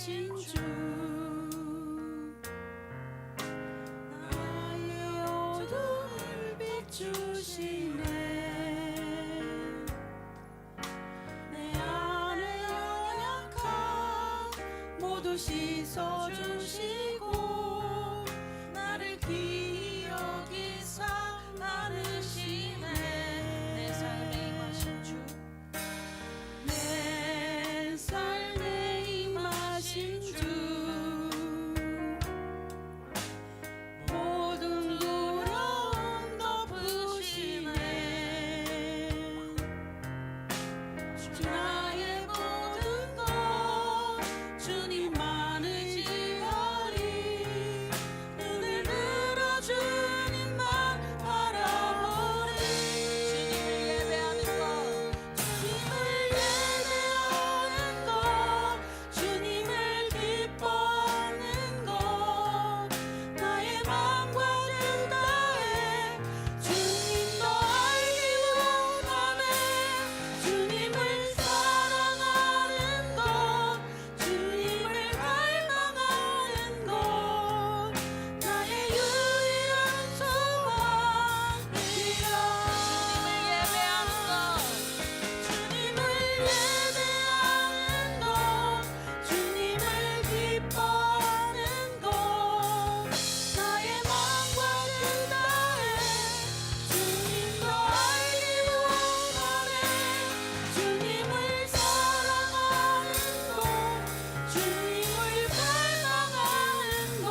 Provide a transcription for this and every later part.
임하신 주 나의 어둠을 비추시네 내 안에 연약함 모두 씻어주시고 나를 귀히 여기사 나르시네 내 삶에 임하신 주 내 삶에 임하신 주 모든 두려움 덮으시네 주 나의 모든 것 주님만을 지어리 눈을 들어 주님만 바라보리 주님을 예배하는 것 주님을 기뻐하는 것 나의 마음과 뜻 다해 주님도 알기 원하네 주님을 사랑하는 것 주님을 갈망하는 것 나의 유일한 소원이라 주님을 예배하는 것 주님을 예배하는 것 주님을 기뻐하는 것 나의 마음과 뜻 다해 주님도 알기 원하네 주님을 사랑하는 것 주님을 갈망하는 것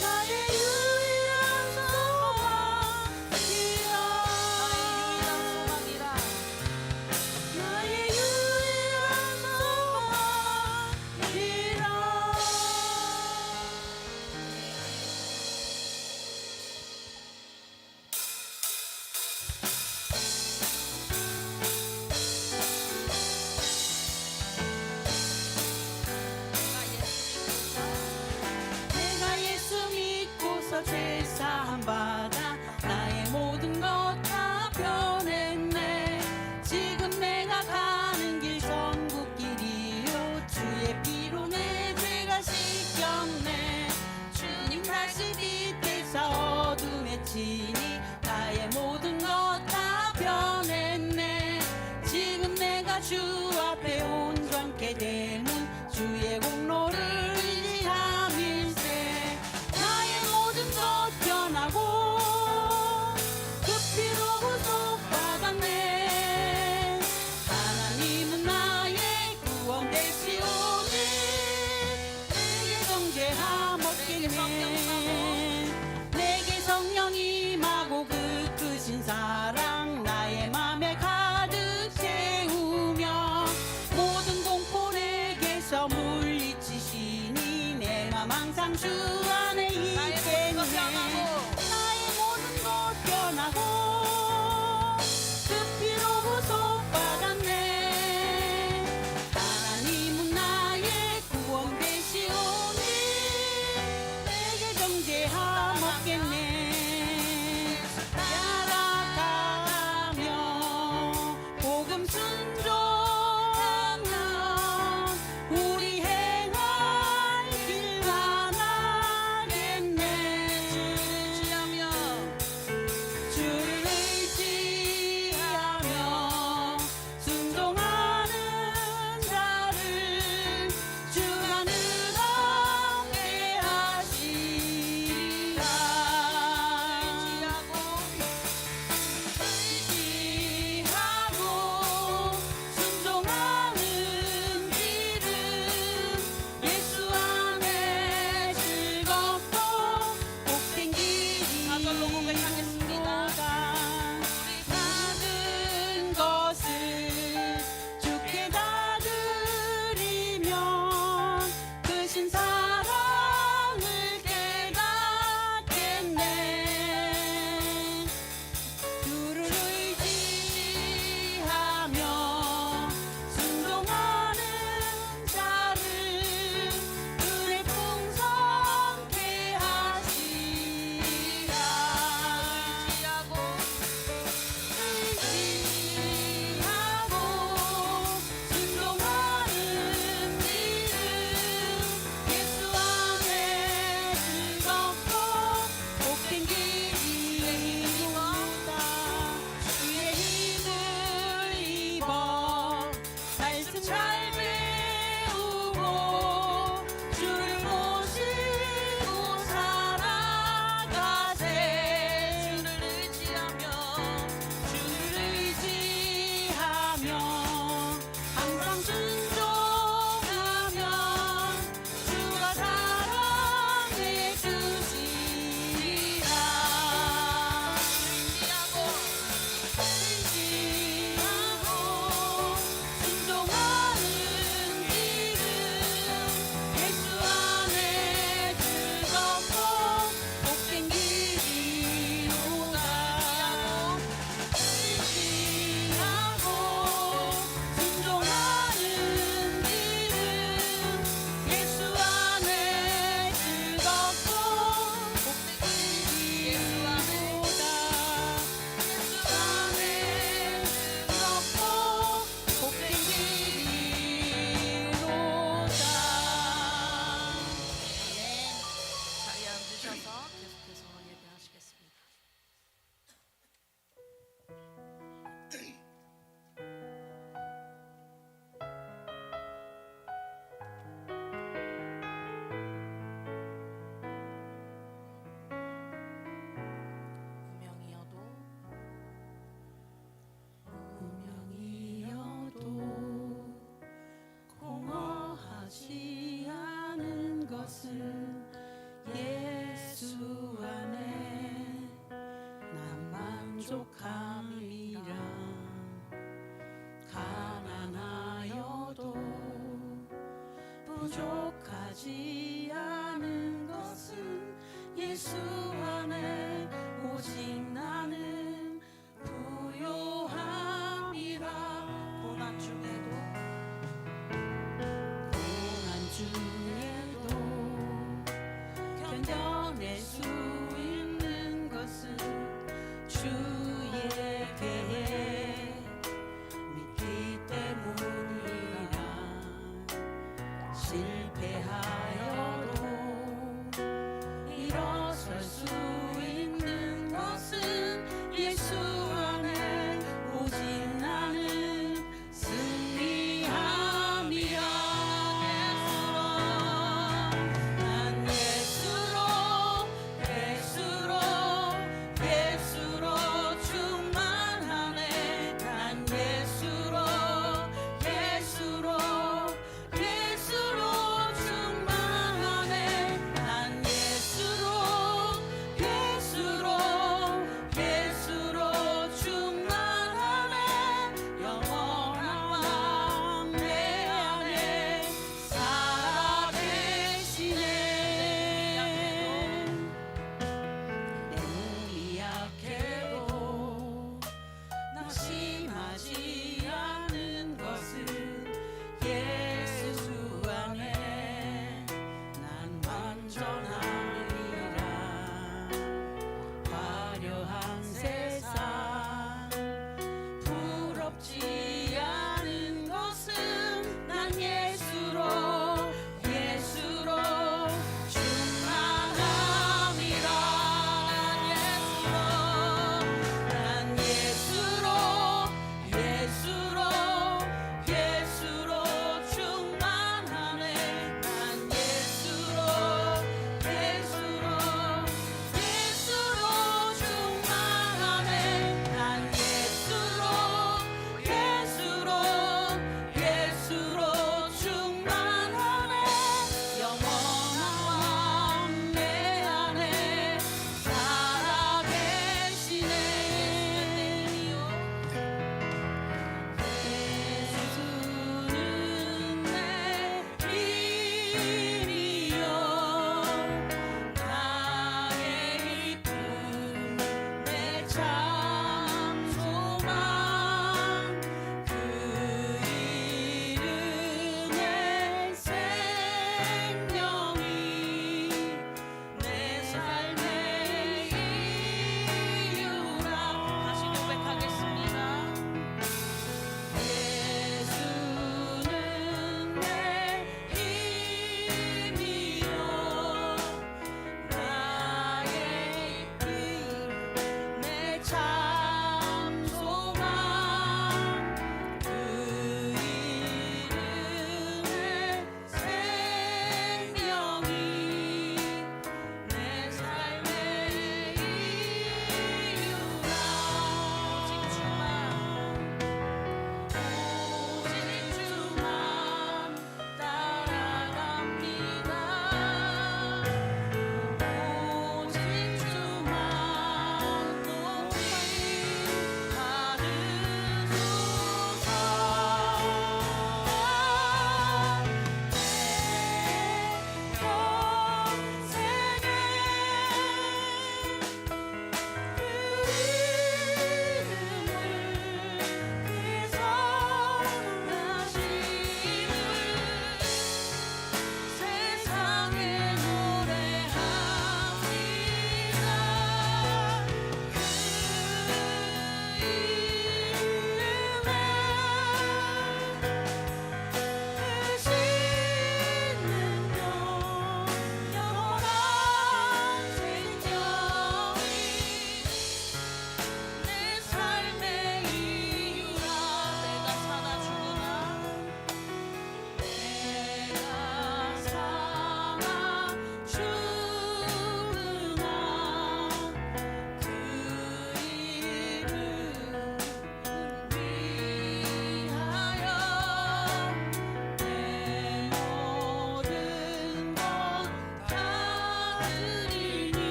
나의 유일한 소망이라 나의 유일한 소망이라 내가 예수 믿고서 죄사함 받아 나의 모든 것 다 변했네 지금 내가 가는 길 천국길이요 주의 피로 내 죄가 씻겼네 주님 다시 빛에서 어둠에 치니 나의 모든 것 다 변했네 지금 내가 주 앞에 온전케 되는 주의 공로를 의지함일세 나의 모든 것 변하고 그 피로 구속받았네 하나님은 나의 구원 되시오니 내게 정죄함 없게 내게 성령 임하고 그 크신 사랑 나의 맘에 가득 채우며 모든 공포 내게서 물리치시 부족하지 않은 것은 예수 안에 오직 나는 부요함이라. 고난 중에도 견뎌낼 수 있는 것은 주의 계획 믿기 때문이라. 실패하여도 일어설 수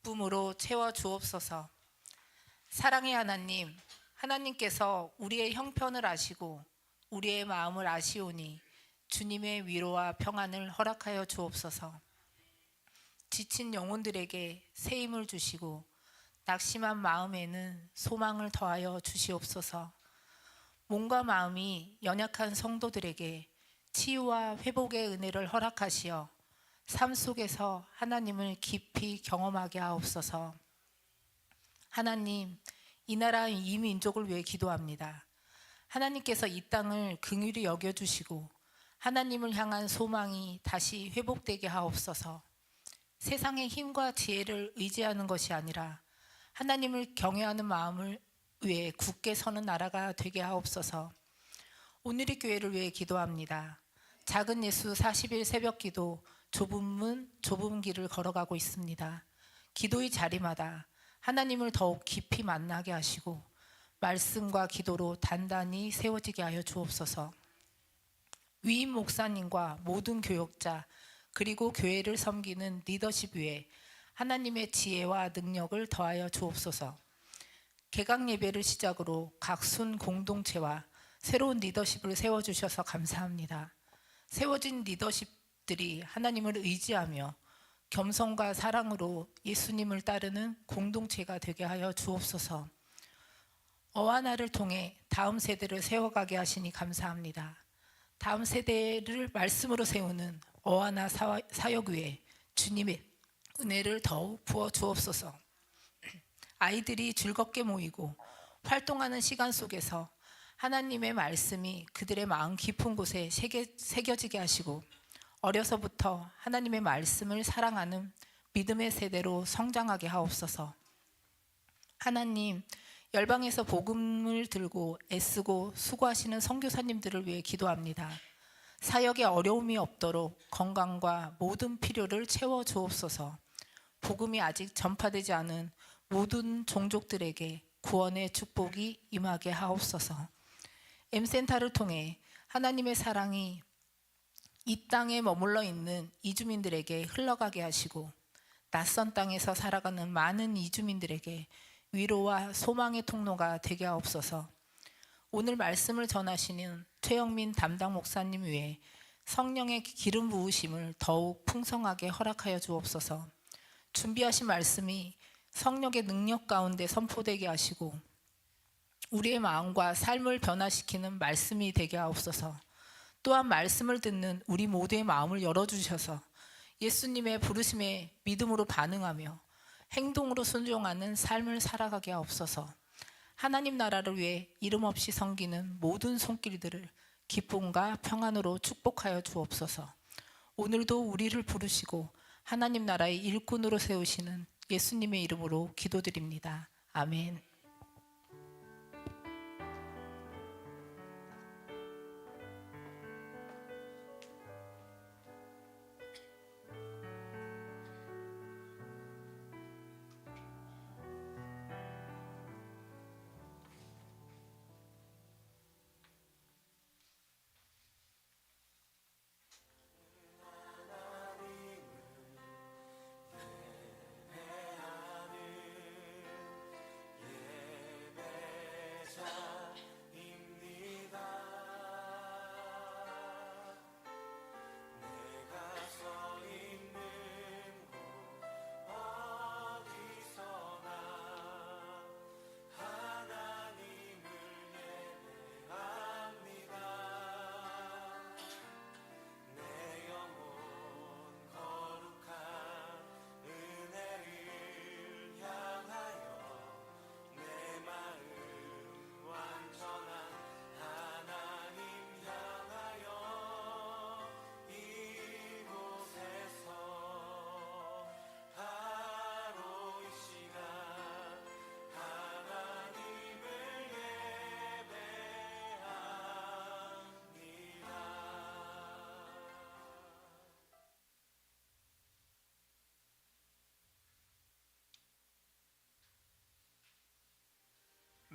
기쁨으로 채워 주옵소서. 사랑의 하나님, 하나님께서 우리의 형편을 아시고 우리의 마음을 아시오니 주님의 위로와 평안을 허락하여 주옵소서. 지친 영혼들에게 새 힘을 주시고 낙심한 마음에는 소망을 더하여 주시옵소서. 몸과 마음이 연약한 성도들에게 치유와 회복의 은혜를 허락하시어 삶 속에서 하나님을 깊이 경험하게 하옵소서. 하나님, 이 나라 이 민족을 위해 기도합니다. 하나님께서 이 땅을 긍휼히 여겨주시고 하나님을 향한 소망이 다시 회복되게 하옵소서. 세상의 힘과 지혜를 의지하는 것이 아니라 하나님을 경외하는 마음을 위해 굳게 서는 나라가 되게 하옵소서. 오늘의 교회를 위해 기도합니다. 작은 예수 40일 새벽 기도 좁은 문 좁은 길을 걸어가고 있습니다. 기도의 자리마다 하나님을 더욱 깊이 만나게 하시고 말씀과 기도로 단단히 세워지게 하여 주옵소서. 위임 목사님과 모든 교역자 그리고 교회를 섬기는 리더십 위에 하나님의 지혜와 능력을 더하여 주옵소서. 개강 예배를 시작으로 각 순 공동체와 새로운 리더십을 세워주셔서 감사합니다. 세워진 리더십들이 하나님을 의지하며 겸손과 사랑으로 예수님을 따르는 공동체가 되게 하여 주옵소서. 어와나를 통해 다음 세대를 세워가게 하시니 감사합니다. 다음 세대를 말씀으로 세우는 어와나 사역 위에 주님의 은혜를 더욱 부어 주옵소서. 아이들이 즐겁게 모이고 활동하는 시간 속에서 하나님의 말씀이 그들의 마음 깊은 곳에 새겨지게 하시고 어려서부터 하나님의 말씀을 사랑하는 믿음의 세대로 성장하게 하옵소서. 하나님, 열방에서 복음을 들고 애쓰고 수고하시는 선교사님들을 위해 기도합니다. 사역에 어려움이 없도록 건강과 모든 필요를 채워 주옵소서. 복음이 아직 전파되지 않은 모든 종족들에게 구원의 축복이 임하게 하옵소서. M센터를 통해 하나님의 사랑이 이 땅에 머물러 있는 이주민들에게 흘러가게 하시고 낯선 땅에서 살아가는 많은 이주민들에게 위로와 소망의 통로가 되게 하옵소서. 오늘 말씀을 전하시는 최영민 담당 목사님 위에 성령의 기름 부으심을 더욱 풍성하게 허락하여 주옵소서. 준비하신 말씀이 성령의 능력 가운데 선포되게 하시고 우리의 마음과 삶을 변화시키는 말씀이 되게 하옵소서. 또한 말씀을 듣는 우리 모두의 마음을 열어주셔서 예수님의 부르심에 믿음으로 반응하며 행동으로 순종하는 삶을 살아가게 하옵소서. 하나님 나라를 위해 이름 없이 섬기는 모든 손길들을 기쁨과 평안으로 축복하여 주옵소서. 오늘도 우리를 부르시고 하나님 나라의 일꾼으로 세우시는 예수님의 이름으로 기도드립니다. 아멘.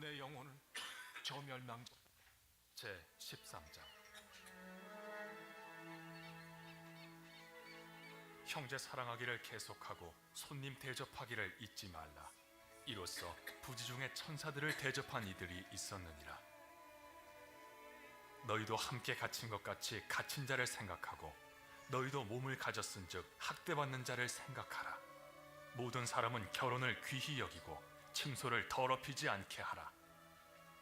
내 영혼은 저 멸망 제 13장 형제 사랑하기를 계속하고 손님 대접하기를 잊지 말라. 이로써 부지 중에 천사들을 대접한 이들이 있었느니라. 너희도 함께 갇힌 것 같이 갇힌 자를 생각하고 너희도 몸을 가졌은즉 학대받는 자를 생각하라. 모든 사람은 결혼을 귀히 여기고 침소를 더럽히지 않게 하라.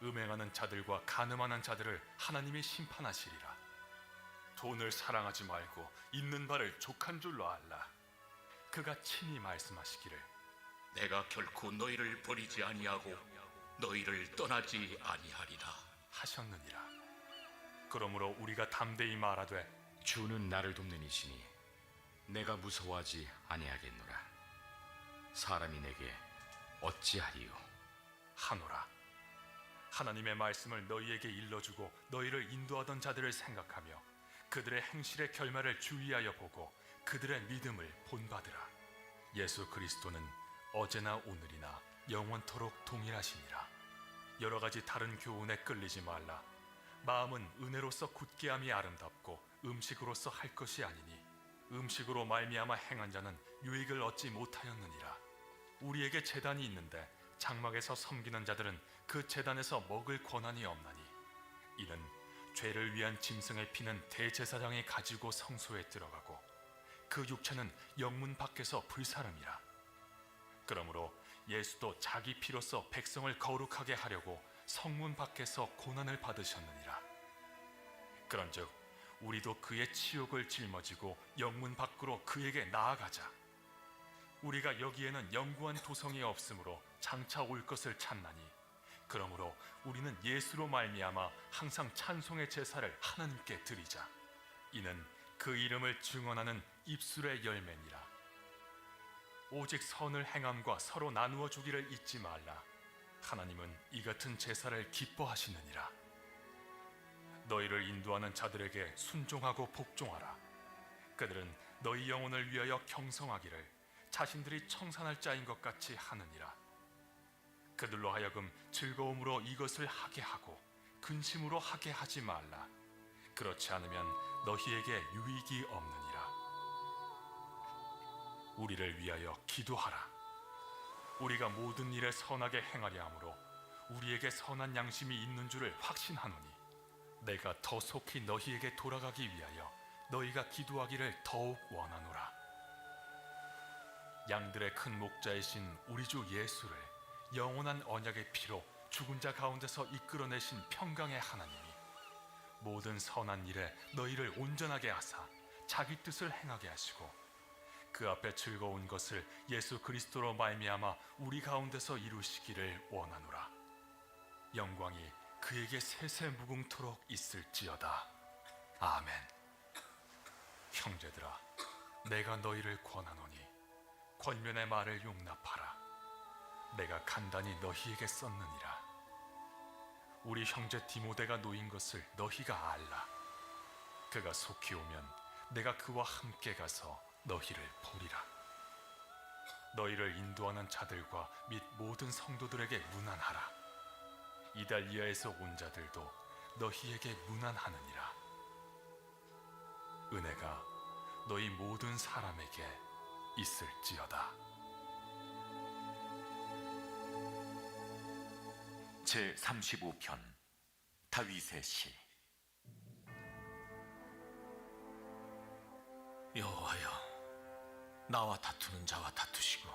음행하는 자들과 간음하는 자들을 하나님이 심판하시리라. 돈을 사랑하지 말고 있는 바를 족한 줄로 알라. 그가 친히 말씀하시기를 내가 결코 너희를 버리지 아니하고 너희를 떠나지 아니하리라 하셨느니라. 그러므로 우리가 담대히 말하되 주는 나를 돕는 이시니 내가 무서워하지 아니하겠노라. 사람이 내게 어찌하리요? 하노라. 하나님의 말씀을 너희에게 일러주고 너희를 인도하던 자들을 생각하며 그들의 행실의 결말을 주의하여 보고 그들의 믿음을 본받으라. 예수 그리스도는 어제나 오늘이나 영원토록 동일하시니라. 여러 가지 다른 교훈에 끌리지 말라. 마음은 은혜로서 굳게함이 아름답고 음식으로서 할 것이 아니니 음식으로 말미암아 행한 자는 유익을 얻지 못하였느니라. 우리에게 제단이 있는데 장막에서 섬기는 자들은 그 제단에서 먹을 권한이 없나니 이는 죄를 위한 짐승의 피는 대제사장이 가지고 성소에 들어가고 그 육체는 영문 밖에서 불사름이라. 그러므로 예수도 자기 피로써 백성을 거룩하게 하려고 성문 밖에서 고난을 받으셨느니라. 그런즉 우리도 그의 치욕을 짊어지고 영문 밖으로 그에게 나아가자. 우리가 여기에는 영구한 도성이 없으므로 장차 올 것을 찾나니 그러므로 우리는 예수로 말미암아 항상 찬송의 제사를 하나님께 드리자. 이는 그 이름을 증언하는 입술의 열매니라. 오직 선을 행함과 서로 나누어 주기를 잊지 말라. 하나님은 이 같은 제사를 기뻐하시느니라. 너희를 인도하는 자들에게 순종하고 복종하라. 그들은 너희 영혼을 위하여 경성하기를 자신들이 청산할 자인 것 같이 하느니라. 그들로 하여금 즐거움으로 이것을 하게 하고 근심으로 하게 하지 말라. 그렇지 않으면 너희에게 유익이 없느니라. 우리를 위하여 기도하라. 우리가 모든 일에 선하게 행하려 하므로 우리에게 선한 양심이 있는 줄을 확신하노니 내가 더 속히 너희에게 돌아가기 위하여 너희가 기도하기를 더욱 원하노라. 양들의 큰 목자이신 우리 주 예수를 영원한 언약의 피로 죽은 자 가운데서 이끌어내신 평강의 하나님이 모든 선한 일에 너희를 온전하게 하사 자기 뜻을 행하게 하시고 그 앞에 즐거운 것을 예수 그리스도로 말미암아 우리 가운데서 이루시기를 원하노라. 영광이 그에게 세세 무궁토록 있을지어다. 아멘. 형제들아, 내가 너희를 권하노니 권면의 말을 용납하라. 내가 간단히 너희에게 썼느니라. 우리 형제 디모데가 놓인 것을 너희가 알라. 그가 속히 오면 내가 그와 함께 가서 너희를 보리라. 너희를 인도하는 자들과 및 모든 성도들에게 문안하라. 이달리아에서 온 자들도 너희에게 문안하느니라. 은혜가 너희 모든 사람에게 있을지어다. 제35편 다윗의 시. 여호와여, 나와 다투는 자와 다투시고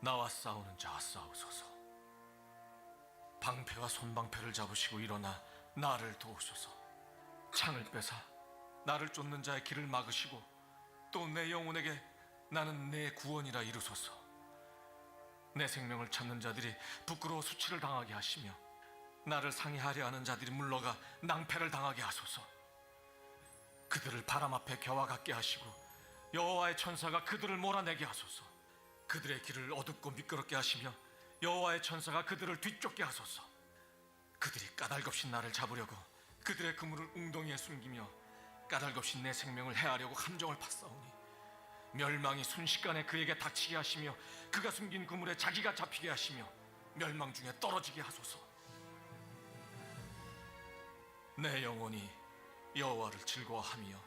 나와 싸우는 자와 싸우소서. 방패와 손방패를 잡으시고 일어나 나를 도우소서. 창을 빼사 나를 쫓는 자의 길을 막으시고 또 내 영혼에게 나는 내 구원이라 이루소서. 내 생명을 찾는 자들이 부끄러워 수치를 당하게 하시며 나를 상해하려 하는 자들이 물러가 낭패를 당하게 하소서. 그들을 바람 앞에 겨와 같게 하시고 여호와의 천사가 그들을 몰아내게 하소서. 그들의 길을 어둡고 미끄럽게 하시며 여호와의 천사가 그들을 뒤쫓게 하소서. 그들이 까닭없이 나를 잡으려고 그들의 그물을 웅덩이에 숨기며 까닭없이 내 생명을 해하려고 함정을 팠사오니 멸망이 순식간에 그에게 닥치게 하시며 그가 숨긴 그물에 자기가 잡히게 하시며 멸망 중에 떨어지게 하소서. 내 영혼이 여호와를 즐거워하며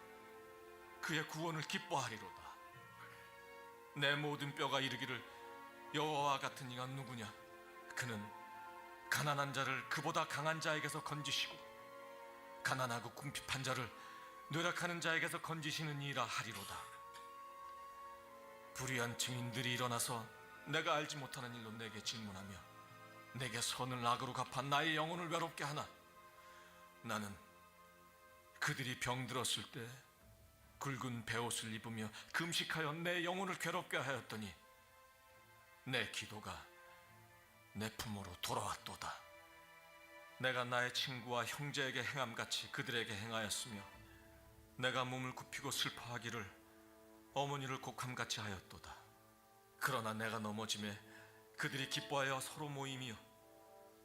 그의 구원을 기뻐하리로다. 내 모든 뼈가 이르기를 여호와와 같은 이가 누구냐? 그는 가난한 자를 그보다 강한 자에게서 건지시고 가난하고 궁핍한 자를 노력하는 자에게서 건지시는 이라 하리로다. 불의한 증인들이 일어나서 내가 알지 못하는 일로 내게 질문하며 내게 선을 악으로 갚아 나의 영혼을 외롭게 하나? 나는 그들이 병들었을 때 굵은 베옷을 입으며 금식하여 내 영혼을 괴롭게 하였더니 내 기도가 내 품으로 돌아왔도다. 내가 나의 친구와 형제에게 행함같이 그들에게 행하였으며 내가 몸을 굽히고 슬퍼하기를 어머니를 곡함같이 하였도다. 그러나 내가 넘어짐에 그들이 기뻐하여 서로 모이며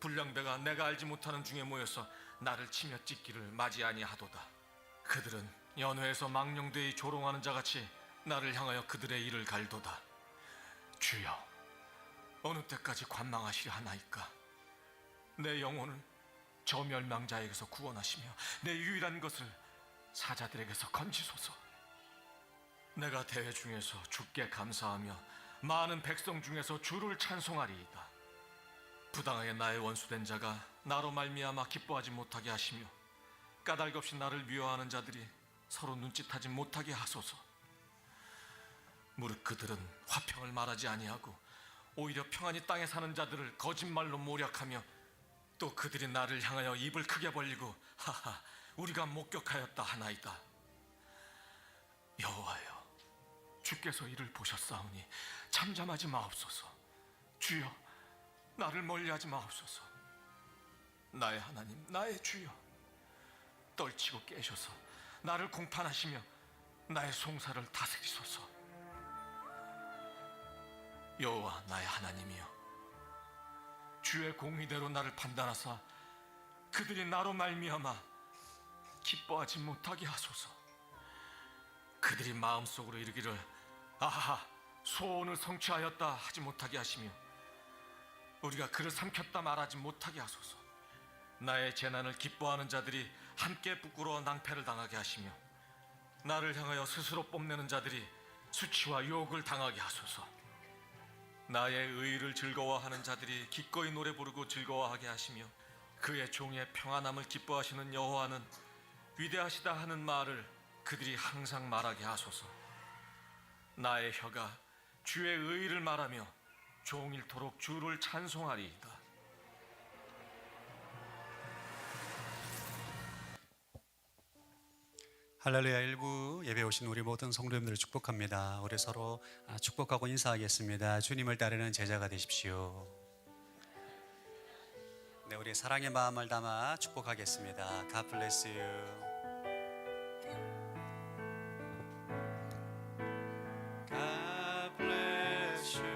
불량배가 내가 알지 못하는 중에 모여서 나를 치며 찢기를 맞이 아니하도다. 그들은 연회에서 망령되이 조롱하는 자같이 나를 향하여 그들의 일을 갈도다. 주여, 어느 때까지 관망하시려 하나이까? 내 영혼을 저 멸망자에게서 구원하시며 내 유일한 것을 사자들에게서 건지소서. 내가 대회 중에서 주께 감사하며 많은 백성 중에서 주를 찬송하리이다. 부당하게 나의 원수된 자가 나로 말미암아 기뻐하지 못하게 하시며 까닭 없이 나를 미워하는 자들이 서로 눈짓하지 못하게 하소서. 무릇 그들은 화평을 말하지 아니하고 오히려 평안히 땅에 사는 자들을 거짓말로 모략하며 또 그들이 나를 향하여 입을 크게 벌리고 하하 우리가 목격하였다 하나이다. 여호와여, 주께서 이를 보셨사오니 잠잠하지 마옵소서. 주여, 나를 멀리하지 마옵소서. 나의 하나님, 나의 주여, 떨치고 깨셔서 나를 공판하시며 나의 송사를 다스리소서. 여호와 나의 하나님이여, 주의 공의대로 나를 판단하사 그들이 나로 말미암아 기뻐하지 못하게 하소서. 그들이 마음속으로 이르기를 아하 소원을 성취하였다 하지 못하게 하시며 우리가 그를 삼켰다 말하지 못하게 하소서. 나의 재난을 기뻐하는 자들이 함께 부끄러워 낭패를 당하게 하시며 나를 향하여 스스로 뽐내는 자들이 수치와 유혹을 당하게 하소서. 나의 의의를 즐거워하는 자들이 기꺼이 노래 부르고 즐거워하게 하시며 그의 종의 평안함을 기뻐하시는 여호와는 위대하시다 하는 말을 그들이 항상 말하게 하소서. 나의 혀가 주의 의의를 말하며 종일토록 주를 찬송하리이다. 할렐루야. 일부 예배 오신 우리 모든 성도님들을 축복합니다. 우리 서로 축복하고 인사하겠습니다. 주님을 따르는 제자가 되십시오. 네, 우리 사랑의 마음을 담아 축복하겠습니다. God bless you. God bless you.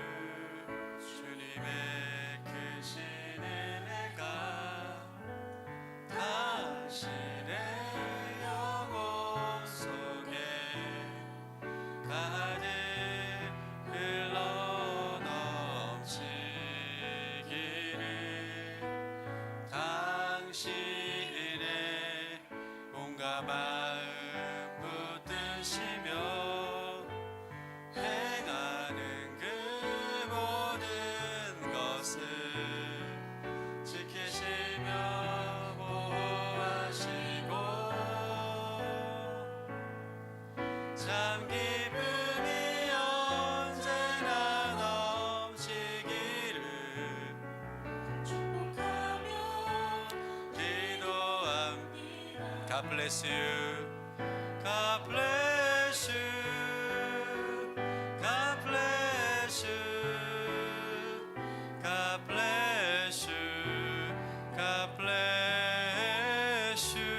주님의 크신 은혜가 당신의 가득 흘러 넘치기를 당신의 온갖 마음 붙드시며 행하는 그 모든 것을 지키시며 보호하시고 참 기쁨이 언제나 넘치기를 축복하며 기도합니다. God bless you. God bless you. God bless you. God bless you. God bless you.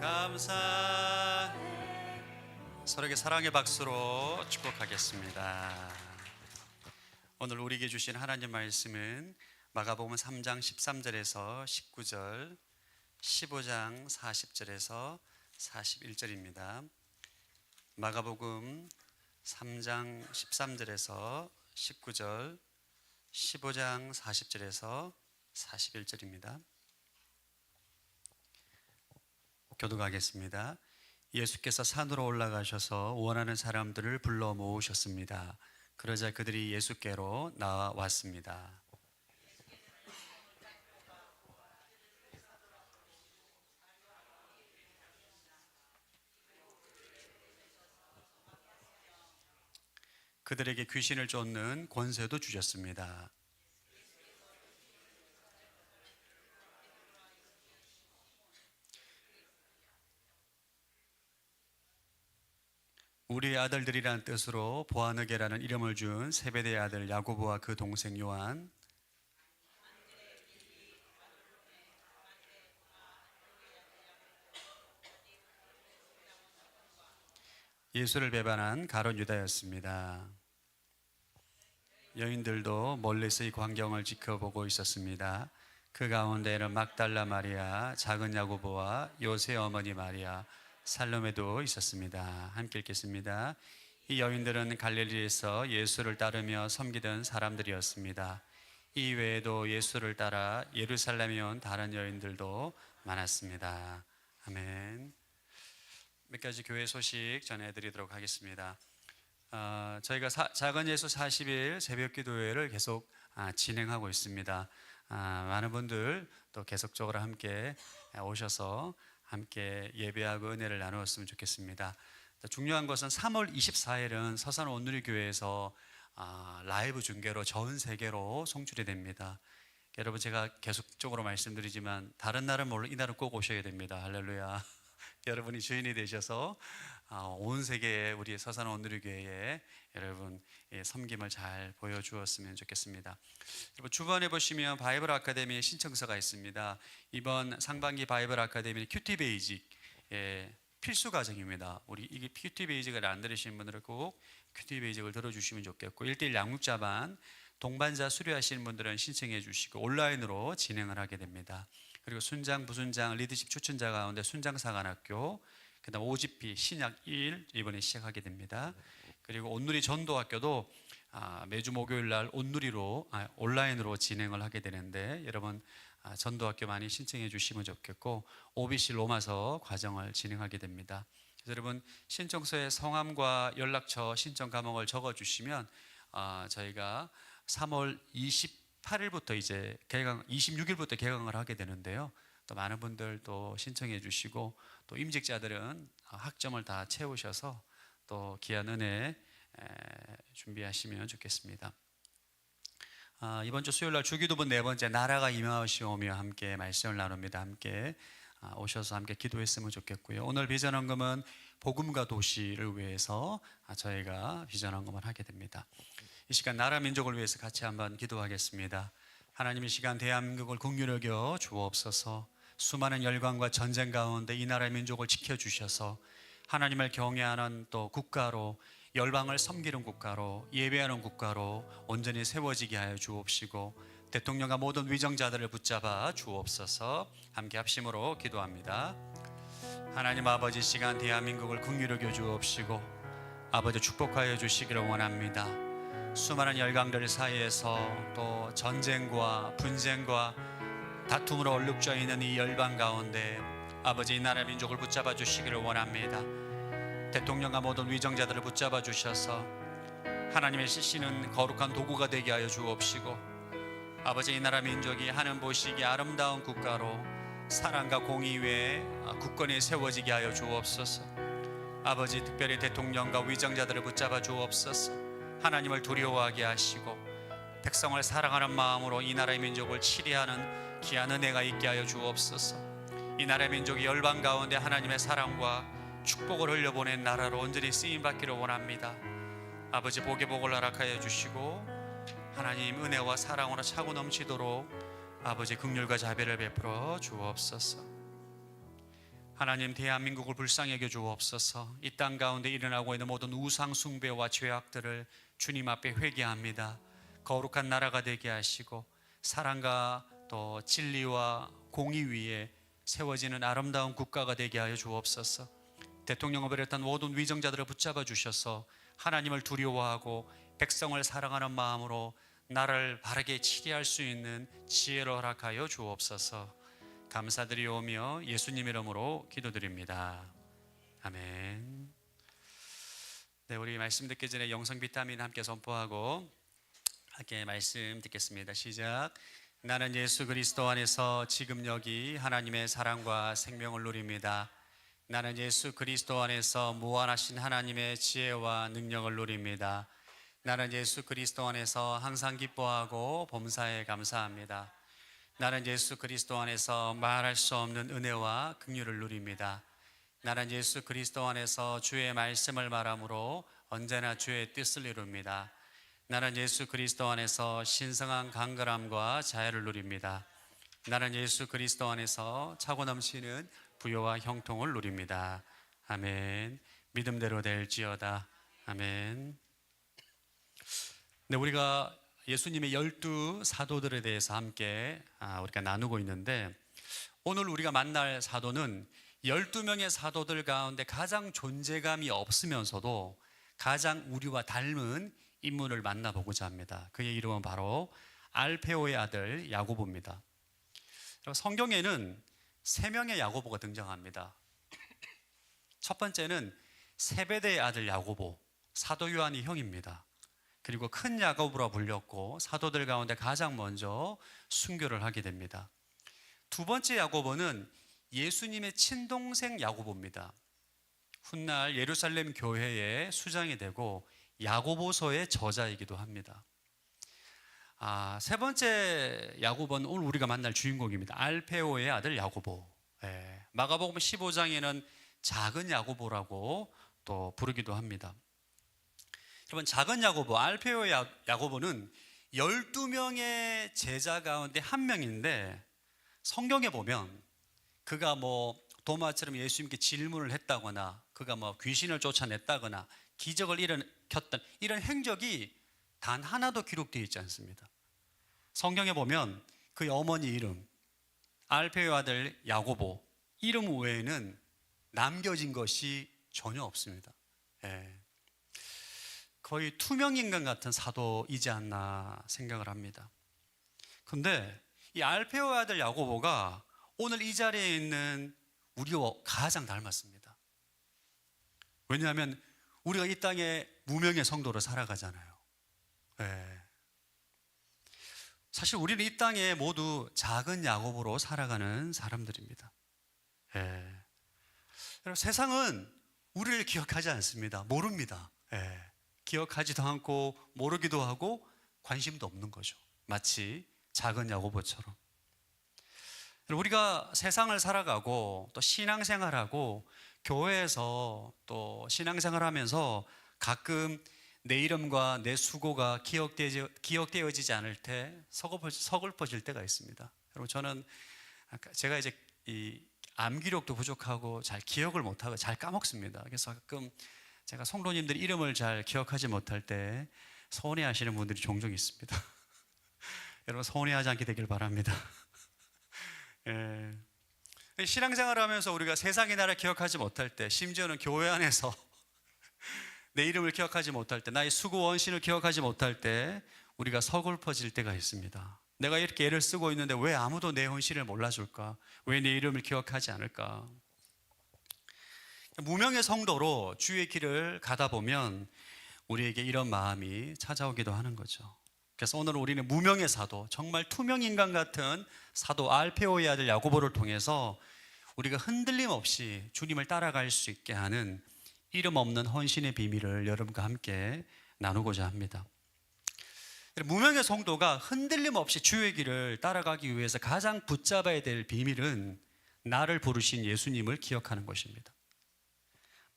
감사해. 서로에게 사랑의 박수로 축복하겠습니다. 오늘 우리에게 주신 하나님 말씀은 마가복음 3장 13절에서 19절, 15장 40절에서 41절입니다. 마가복음 3장 13절에서 19절, 15장 40절에서 41절입니다. 교독하겠습니다. 예수께서 산으로 올라가셔서 원하는 사람들을 불러 모으셨습니다. 그러자 그들이 예수께로 나왔습니다. 그들에게 귀신을 쫓는 권세도 주셨습니다. 우리의 아들들이라는 뜻으로 보아느게라는 이름을 준 세베대의 아들 야고보와 그 동생 요한, 예수를 배반한 가룟 유다였습니다. 여인들도 멀리서 이 광경을 지켜보고 있었습니다. 그 가운데에는 막달라 마리아, 작은 야고보와 요새 어머니 마리아, 살로메도 있었습니다. 함께 읽겠습니다. 이 여인들은 갈릴리에서 예수를 따르며 섬기던 사람들이었습니다. 이 외에도 예수를 따라 예루살렘에 온 다른 여인들도 많았습니다. 아멘. 몇 가지 교회 소식 전해드리도록 하겠습니다. 저희가 작은 예수 40일 새벽 기도회를 계속 진행하고 있습니다. 많은 분들 또 계속적으로 함께 오셔서 함께 예배하고 은혜를 나누었으면 좋겠습니다. 중요한 것은 3월 24일은 서산 온누리교회에서 라이브 중계로 전 세계로 송출이 됩니다. 여러분, 제가 계속적으로 말씀드리지만 다른 날은 물론 이날은 꼭 오셔야 됩니다. 할렐루야. 여러분이 주인이 되셔서 온 세계에 우리 서산 온누리교회에 여러분 섬김을 잘 보여주었으면 좋겠습니다. 여러분, 주변에 보시면 바이블 아카데미의 신청서가 있습니다. 이번 상반기 바이블 아카데미 큐티 베이직 필수 과정입니다. 우리 이게 큐티 베이직을 안 들으시는 분들은 꼭 큐티 베이직을 들어주시면 좋겠고, 1:1 양육자반 동반자 수료하시는 분들은 신청해 주시고 온라인으로 진행을 하게 됩니다. 그리고 순장, 부순장, 리더십 추천자 가운데 순장사관학교, 그 다음 OGP 신약 1 이번에 시작하게 됩니다. 그리고 온누리 전도학교도 매주 목요일 날 온라인으로 진행을 하게 되는데, 여러분 전도학교 많이 신청해 주시면 좋겠고, OBC 로마서 과정을 진행하게 됩니다. 그래서 여러분 신청서에 성함과 연락처 신청 과목을 적어 주시면 저희가 3월 28일부터 이제 26일부터 개강을 하게 되는데요. 또 많은 분들 또 신청해 주시고, 또 임직자들은 학점을 다 채우셔서 또 귀한 은혜 준비하시면 좋겠습니다. 이번 주 수요일 날 주기도문 4번째 나라가 임하시오며 함께 말씀을 나눕니다. 함께 오셔서 함께 기도했으면 좋겠고요. 오늘 비전 헌금은 복음과 도시를 위해서 저희가 비전 헌금을 하게 됩니다. 이 시간 나라 민족을 위해서 같이 한번 기도하겠습니다. 하나님, 이 시간 대한민국을 긍휼히 여겨 주옵소서. 수많은 열강과 전쟁 가운데 이 나라 민족을 지켜주셔서 하나님을 경외하는 또 국가로, 열방을 섬기는 국가로, 예배하는 국가로 온전히 세워지게 하여 주옵시고, 대통령과 모든 위정자들을 붙잡아 주옵소서. 함께 합심으로 기도합니다. 하나님 아버지, 시간 대한민국을 긍휼히 여겨 주옵시고 아버지 축복하여 주시기를 원합니다. 수많은 열강들 사이에서 또 전쟁과 분쟁과 다툼으로 얼룩져 있는 이 열방 가운데 아버지 이 나라 민족을 붙잡아 주시기를 원합니다. 대통령과 모든 위정자들을 붙잡아 주셔서 하나님의 쓰시는 거룩한 도구가 되게 하여 주옵시고, 아버지 이 나라 민족이 하늘 보시기에 아름다운 국가로 사랑과 공의 외에 국권이 세워지게 하여 주옵소서. 아버지 특별히 대통령과 위정자들을 붙잡아 주옵소서. 하나님을 두려워하게 하시고 백성을 사랑하는 마음으로 이 나라의 민족을 치리하는 귀한 은혜가 있게 하여 주옵소서. 이 나라의 민족이 열방 가운데 하나님의 사랑과 축복을 흘려보낸 나라로 온전히 쓰임받기를 원합니다. 아버지 복의 복을 허락하여 주시고 하나님 은혜와 사랑으로 차고 넘치도록 아버지 긍휼과 자비를 베풀어 주옵소서. 하나님, 대한민국을 불쌍히 여겨 주옵소서. 이 땅 가운데 일어나고 있는 모든 우상 숭배와 죄악들을 주님 앞에 회개합니다. 거룩한 나라가 되게 하시고 사랑과 또 진리와 공의 위에 세워지는 아름다운 국가가 되게 하여 주옵소서. 대통령을 비롯한 모든 위정자들을 붙잡아 주셔서 하나님을 두려워하고 백성을 사랑하는 마음으로 나를 바르게 치리할 수 있는 지혜를 허락하여 주옵소서. 감사드리오며 예수님 이름으로 기도드립니다. 아멘. 네, 우리 말씀 듣기 전에 영성 비타민 함께 선포하고 함께 말씀 듣겠습니다. 시작. 나는 예수 그리스도 안에서 지금 여기 하나님의 사랑과 생명을 누립니다. 나는 예수 그리스도 안에서 무한하신 하나님의 지혜와 능력을 누립니다. 나는 예수 그리스도 안에서 항상 기뻐하고 범사에 감사합니다. 나는 예수 그리스도 안에서 말할 수 없는 은혜와 긍휼을 누립니다. 나는 예수 그리스도 안에서 주의 말씀을 말함으로 언제나 주의 뜻을 이룹니다. 나는 예수 그리스도 안에서 신성한 강건함과 자유를 누립니다. 나는 예수 그리스도 안에서 차고 넘치는 부요와 형통을 누립니다. 아멘. 믿음대로 될지어다. 아멘. 네, 우리가 예수님의 12 사도들에 대해서 함께 우리가 나누고 있는데, 오늘 우리가 만날 사도는 12명의 사도들 가운데 가장 존재감이 없으면서도 가장 우리와 닮은 인물을 만나보고자 합니다. 그의 이름은 바로 알페오의 아들 야고보입니다. 성경에는 3명의 야고보가 등장합니다. 첫 번째는 세베대의 아들 야고보, 사도 요한의 형입니다. 그리고 큰 야고보라 불렸고 사도들 가운데 가장 먼저 순교를 하게 됩니다. 두 번째 야고보는 예수님의 친동생 야고보입니다. 훗날 예루살렘 교회의 수장이 되고 야고보서의 저자이기도 합니다. 세 번째 야고보는 오늘 우리가 만날 주인공입니다. 알페오의 아들 야고보. 마가복음 15장에는 작은 야고보라고 또 부르기도 합니다. 여러분, 작은 야고보, 알페오의 야고보는 12명의 제자 가운데 한 명인데, 성경에 보면 그가 도마처럼 예수님께 질문을 했다거나 그가 귀신을 쫓아냈다거나 기적을 일으켰던 이런 행적이 단 하나도 기록되어 있지 않습니다. 성경에 보면 그의 어머니 이름 알페오의 아들 야고보 이름 외에는 남겨진 것이 전혀 없습니다. 거의 투명인간 같은 사도이지 않나 생각을 합니다. 그런데 이 알페오의 아들 야고보가 오늘 이 자리에 있는 우리와 가장 닮았습니다. 왜냐하면 우리가 이 땅에 무명의 성도로 살아가잖아요. 사실 우리는 이 땅에 모두 작은 야고보로 살아가는 사람들입니다. 여러분, 세상은 우리를 기억하지 않습니다. 모릅니다. 기억하지도 않고 모르기도 하고 관심도 없는 거죠. 마치 작은 야고보처럼. 우리가 세상을 살아가고 또 신앙생활하고 교회에서 또 신앙생활하면서 가끔 내 이름과 내 수고가 기억되어지지 않을 때 서글퍼질 때가 있습니다. 여러분, 저는 제가 이제 이 암기력도 부족하고 잘 기억을 못하고 잘 까먹습니다. 그래서 가끔 제가 성도님들 이름을 잘 기억하지 못할 때 서운해하시는 분들이 종종 있습니다. 여러분, 서운해하지 않게 되길 바랍니다. 신앙생활을 하면서 우리가 세상의 나를 기억하지 못할 때, 심지어는 교회 안에서 내 이름을 기억하지 못할 때, 나의 수고 원신을 기억하지 못할 때 우리가 서글퍼질 때가 있습니다. 내가 이렇게 애를 쓰고 있는데 왜 아무도 내 헌신을 몰라줄까? 왜 내 이름을 기억하지 않을까? 무명의 성도로 주의 길을 가다 보면 우리에게 이런 마음이 찾아오기도 하는 거죠. 그래서 오늘 우리는 무명의 사도, 정말 투명인간 같은 사도 알페오의 아들 야고보를 통해서 우리가 흔들림 없이 주님을 따라갈 수 있게 하는 이름 없는 헌신의 비밀을 여러분과 함께 나누고자 합니다. 무명의 성도가 흔들림 없이 주의 길을 따라가기 위해서 가장 붙잡아야 될 비밀은 나를 부르신 예수님을 기억하는 것입니다.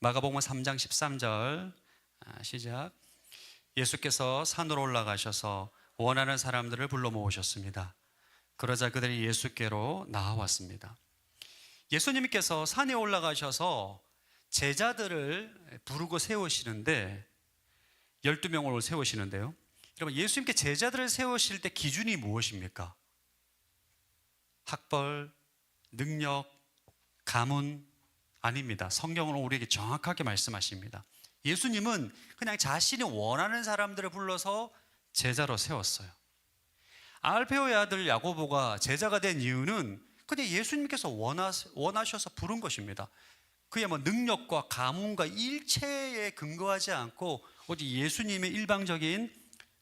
마가복음 3장 13절 시작. 예수께서 산으로 올라가셔서 원하는 사람들을 불러 모으셨습니다. 그러자 그들이 예수께로 나아왔습니다. 예수님께서 산에 올라가셔서 제자들을 부르고 세우시는데 12명을 세우시는데요. 여러분, 예수님께 제자들을 세우실 때 기준이 무엇입니까? 학벌, 능력, 가문 아닙니다. 성경은 우리에게 정확하게 말씀하십니다. 예수님은 그냥 자신이 원하는 사람들을 불러서 제자로 세웠어요. 알페오의 아들 야고보가 제자가 된 이유는 그냥 예수님께서 원하셔서 부른 것입니다. 그의 뭐 능력과 가문과 일체에 근거하지 않고 오직 예수님의 일방적인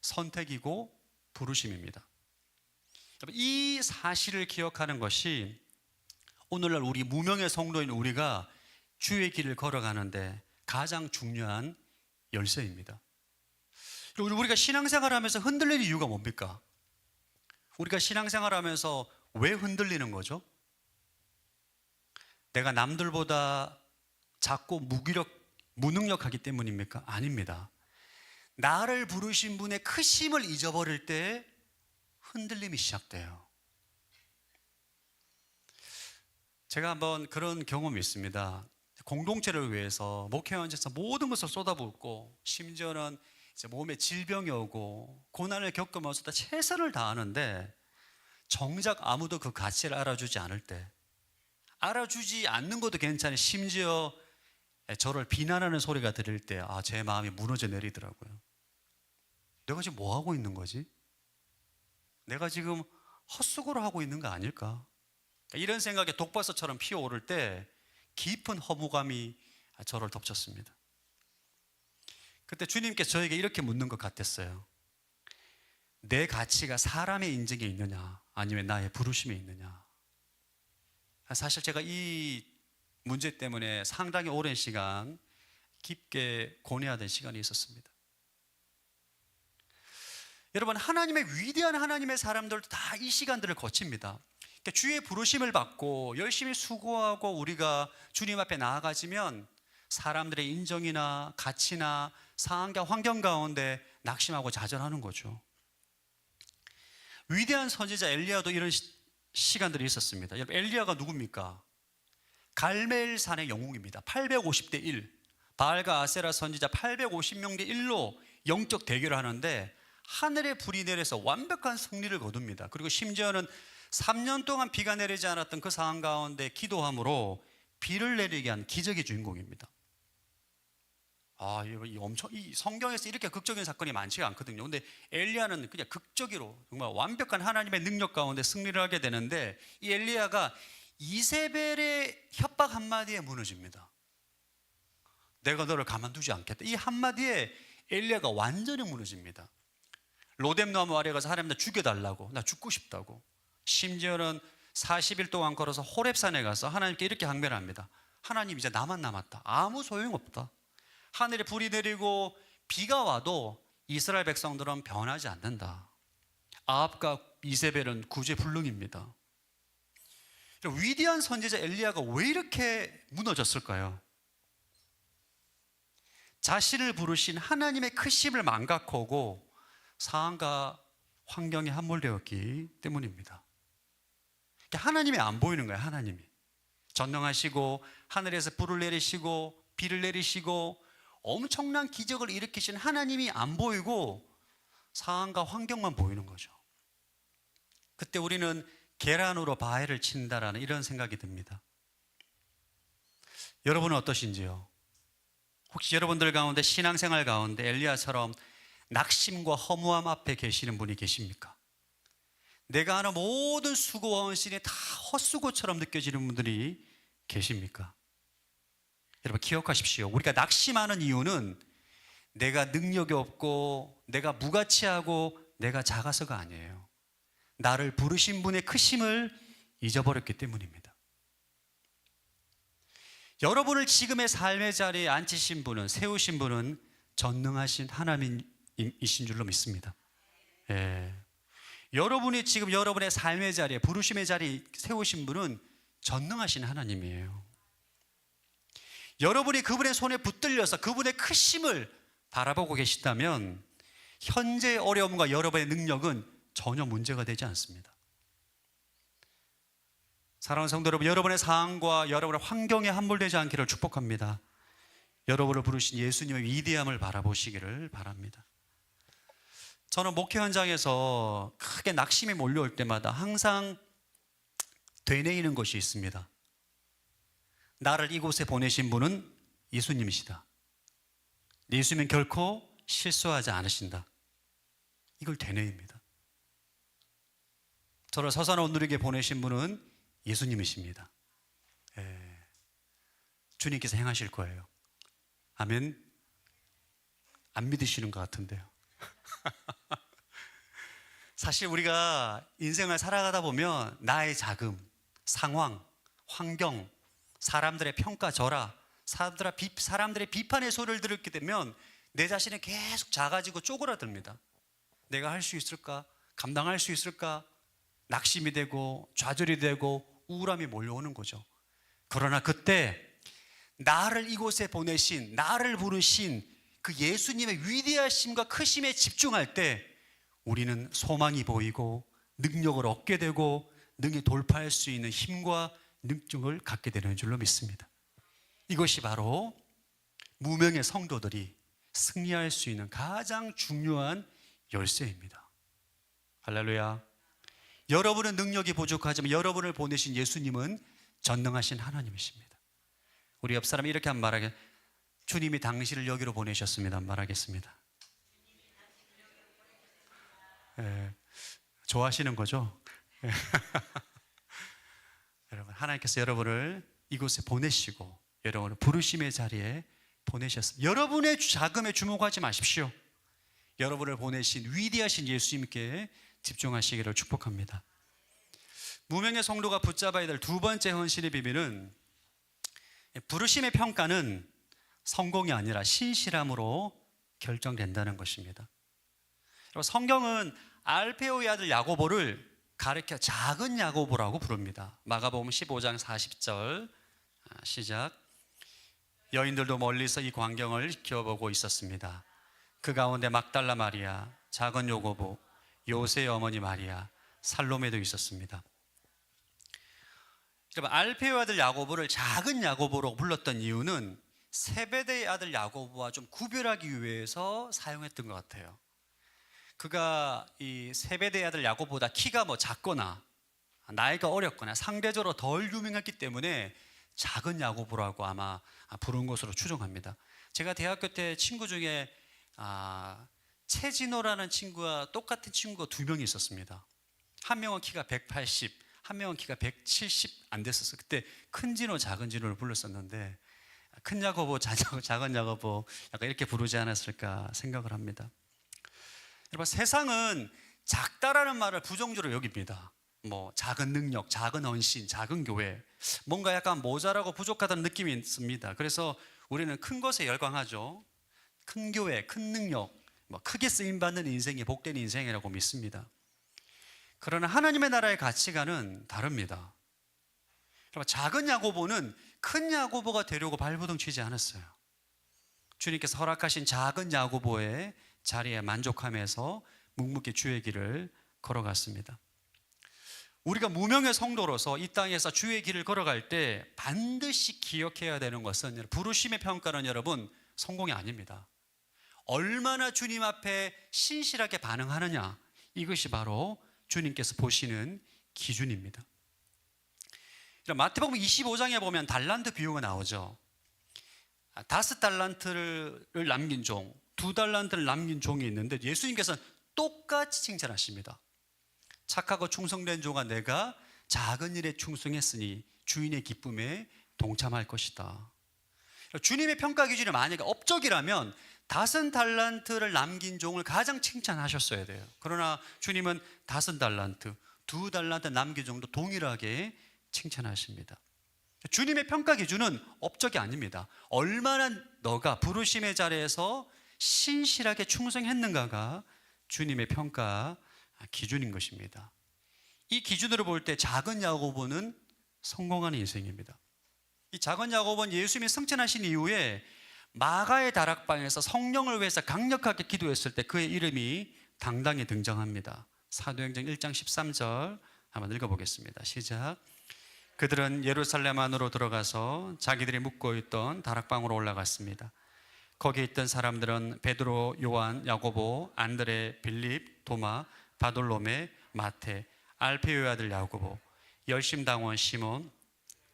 선택이고 부르심입니다. 이 사실을 기억하는 것이 오늘날 우리 무명의 성도인 우리가 주의 길을 걸어가는데 가장 중요한 열쇠입니다. 우리가 신앙생활하면서 흔들리는 이유가 뭡니까? 우리가 신앙생활하면서 왜 흔들리는 거죠? 내가 남들보다 작고 무능력하기 때문입니까? 아닙니다. 나를 부르신 분의 크심을 잊어버릴 때 흔들림이 시작돼요. 제가 한번 그런 경험이 있습니다. 공동체를 위해서 목회 현장에서 모든 것을 쏟아붓고 심지어는 이제 몸에 질병이 오고 고난을 겪으면서 다 최선을 다하는데 정작 아무도 그 가치를 알아주지 않을 때, 알아주지 않는 것도 괜찮은, 심지어 저를 비난하는 소리가 들릴 때 제 마음이 무너져 내리더라고요. 내가 지금 뭐 하고 있는 거지? 내가 지금 헛수고를 하고 있는 거 아닐까? 이런 생각에 독버섯처럼 피어오를 때 깊은 허무감이 저를 덮쳤습니다. 그때 주님께서 저에게 이렇게 묻는 것 같았어요. 내 가치가 사람의 인정에 있느냐 아니면 나의 부르심에 있느냐. 사실 제가 이 문제 때문에 상당히 오랜 시간 깊게 고뇌하던 시간이 있었습니다. 여러분, 하나님의 위대한 하나님의 사람들도 다 이 시간들을 거칩니다. 그러니까 주의 부르심을 받고 열심히 수고하고 우리가 주님 앞에 나아가지면 사람들의 인정이나 가치나 상황과 환경 가운데 낙심하고 좌절하는 거죠. 위대한 선지자 엘리야도 이런 시간들이 있었습니다. 여러분, 엘리야가 누굽니까? 갈멜산의 영웅입니다. 850대 1, 바알과 아세라 선지자 850명 대 1로 영적 대결을 하는데 하늘에 불이 내려서 완벽한 승리를 거둡니다. 그리고 심지어는 3년 동안 비가 내리지 않았던 그 상황 가운데 기도함으로 비를 내리게 한 기적의 주인공입니다. 이 성경에서 이렇게 극적인 사건이 많지가 않거든요. 근데 엘리야는 그냥 극적으로 정말 완벽한 하나님의 능력 가운데 승리를 하게 되는데, 이 엘리야가 이세벨의 협박 한마디에 무너집니다. 내가 너를 가만두지 않겠다. 이 한마디에 엘리야가 완전히 무너집니다. 로뎀나무 아래 가서 하나님 나 죽여달라고, 나 죽고 싶다고. 심지어는 40일 동안 걸어서 호렙산에 가서 하나님께 이렇게 항변합니다. 하나님, 이제 나만 남았다. 아무 소용없다. 하늘에 불이 내리고 비가 와도 이스라엘 백성들은 변하지 않는다. 아합과 이세벨은 구제불능입니다. 위대한 선지자 엘리야가 왜 이렇게 무너졌을까요? 자신을 부르신 하나님의 크심을 망각하고 상황과 환경에 함몰되었기 때문입니다. 하나님이 안 보이는 거예요. 하나님이 전능하시고 하늘에서 불을 내리시고 비를 내리시고 엄청난 기적을 일으키신 하나님이 안 보이고 상황과 환경만 보이는 거죠. 그때 우리는 계란으로 바위를 친다라는 이런 생각이 듭니다. 여러분은 어떠신지요? 혹시 여러분들 가운데 신앙생활 가운데 엘리야처럼 낙심과 허무함 앞에 계시는 분이 계십니까? 내가 하는 모든 수고와 헌신이 다 헛수고처럼 느껴지는 분들이 계십니까? 여러분, 기억하십시오. 우리가 낙심하는 이유는 내가 능력이 없고 내가 무가치하고 내가 작아서가 아니에요. 나를 부르신 분의 크심을 잊어버렸기 때문입니다. 여러분을 지금의 삶의 자리에 앉히신 분은, 세우신 분은 전능하신 하나님이신 줄로 믿습니다. 여러분이 지금 여러분의 삶의 자리에, 부르심의 자리에 세우신 분은 전능하신 하나님이에요. 여러분이 그분의 손에 붙들려서 그분의 크심을 바라보고 계시다면 현재의 어려움과 여러분의 능력은 전혀 문제가 되지 않습니다. 사랑하는 성도 여러분, 여러분의 상황과 여러분의 환경에 함몰되지 않기를 축복합니다. 여러분을 부르신 예수님의 위대함을 바라보시기를 바랍니다. 저는 목회 현장에서 크게 낙심이 몰려올 때마다 항상 되뇌이는 것이 있습니다. 나를 이곳에 보내신 분은 예수님이시다. 예수님은 결코 실수하지 않으신다. 이걸 되뇌입니다. 저를 서산원 누리게 보내신 분은 예수님이십니다. 주님께서 행하실 거예요. 아멘. 안 믿으시는 것 같은데요. 사실 우리가 인생을 살아가다 보면 나의 자금, 상황, 환경, 사람들의 평가절하, 사람들의 비판의 소리를 들었게 되면 내 자신이 계속 작아지고 쪼그라듭니다. 내가 할 수 있을까? 감당할 수 있을까? 낙심이 되고 좌절이 되고 우울함이 몰려오는 거죠. 그러나 그때 나를 이곳에 보내신, 나를 부르신 그 예수님의 위대하심과 크심에 집중할 때 우리는 소망이 보이고 능력을 얻게 되고 능히 돌파할 수 있는 힘과 능력을 갖게 되는 줄로 믿습니다. 이것이 바로 무명의 성도들이 승리할 수 있는 가장 중요한 열쇠입니다. 할렐루야. 여러분은 능력이 부족하지만 여러분을 보내신 예수님은 전능하신 하나님이십니다. 우리 옆 사람이 이렇게 한번 말하게, 주님이 당신을 여기로 보내셨습니다. 말하겠습니다. 좋아하시는 거죠? 여러분, 하나님께서 여러분을 이곳에 보내시고 여러분을 부르심의 자리에 보내셨습니다. 여러분의 자금에 주목하지 마십시오. 여러분을 보내신 위대하신 예수님께 집중하시기를 축복합니다. 무명의 성도가 붙잡아야 될 두 번째 헌신의 비밀은 부르심의 평가는 성공이 아니라 신실함으로 결정된다는 것입니다. 성경은 알페오의 아들 야고보를 가르쳐 작은 야고보라고 부릅니다. 마가복음 15장 40절 시작. 여인들도 멀리서 이 광경을 지켜보고 있었습니다. 그 가운데 막달라 마리아, 작은 야고보, 요새의 어머니 마리아, 살로메도 있었습니다. 여러분, 알페오의 아들 야고보를 작은 야고보로 불렀던 이유는 세베대의 아들 야고보와 좀 구별하기 위해서 사용했던 것 같아요. 그가 이 세베대의 아들 야고보보다 키가 작거나 나이가 어렸거나 상대적으로 덜 유명했기 때문에 작은 야고보라고 아마 부른 것으로 추정합니다. 제가 대학교 때 친구 중에 최진호라는 친구와 똑같은 친구가 두 명이 있었습니다. 한 명은 키가 180, 한 명은 키가 170 안 됐었어요. 그때 큰 진호, 작은 진호를 불렀었는데 큰 야고보, 작은 야고보 약간 이렇게 부르지 않았을까 생각을 합니다. 여러분, 세상은 작다라는 말을 부정적으로 여깁니다. 작은 능력, 작은 헌신, 작은 교회, 뭔가 약간 모자라고 부족하다는 느낌이 있습니다. 그래서 우리는 큰 것에 열광하죠. 큰 교회, 큰 능력, 크게 쓰임받는 인생이 복된 인생이라고 믿습니다. 그러나 하나님의 나라의 가치관은 다릅니다. 작은 야고보는 큰 야고보가 되려고 발버둥 치지 않았어요. 주님께서 허락하신 작은 야고보의 자리에 만족하면서 묵묵히 주의 길을 걸어갔습니다. 우리가 무명의 성도로서 이 땅에서 주의 길을 걸어갈 때 반드시 기억해야 되는 것은 부르심의 평가는 여러분 성공이 아닙니다. 얼마나 주님 앞에 신실하게 반응하느냐, 이것이 바로 주님께서 보시는 기준입니다. 마태복음 25장에 보면 달란트 비유가 나오죠. 5달란트를 남긴 종, 2달란트를 남긴 종이 있는데 예수님께서는 똑같이 칭찬하십니다. 착하고 충성된 종아, 내가 작은 일에 충성했으니 주인의 기쁨에 동참할 것이다. 주님의 평가 기준이 만약에 업적이라면 5달란트를 남긴 종을 가장 칭찬하셨어야 돼요. 그러나 주님은 5달란트, 2달란트 남긴 종도 동일하게 칭찬하십니다. 주님의 평가 기준은 업적이 아닙니다. 얼마나 너가 부르심의 자리에서 신실하게 충성했는가가 주님의 평가 기준인 것입니다. 이 기준으로 볼 때 작은 야고보는 성공하는 인생입니다. 이 작은 야고보는 예수님이 승천하신 이후에 마가의 다락방에서 성령을 위해서 강력하게 기도했을 때 그의 이름이 당당히 등장합니다. 사도행전 1장 13절 한번 읽어보겠습니다. 시작. 그들은 예루살렘 안으로 들어가서 자기들이 묵고 있던 다락방으로 올라갔습니다. 거기에 있던 사람들은 베드로, 요한, 야고보, 안드레, 빌립, 도마, 바돌로메, 마테, 알페오의 아들 야고보, 열심당원 시몬,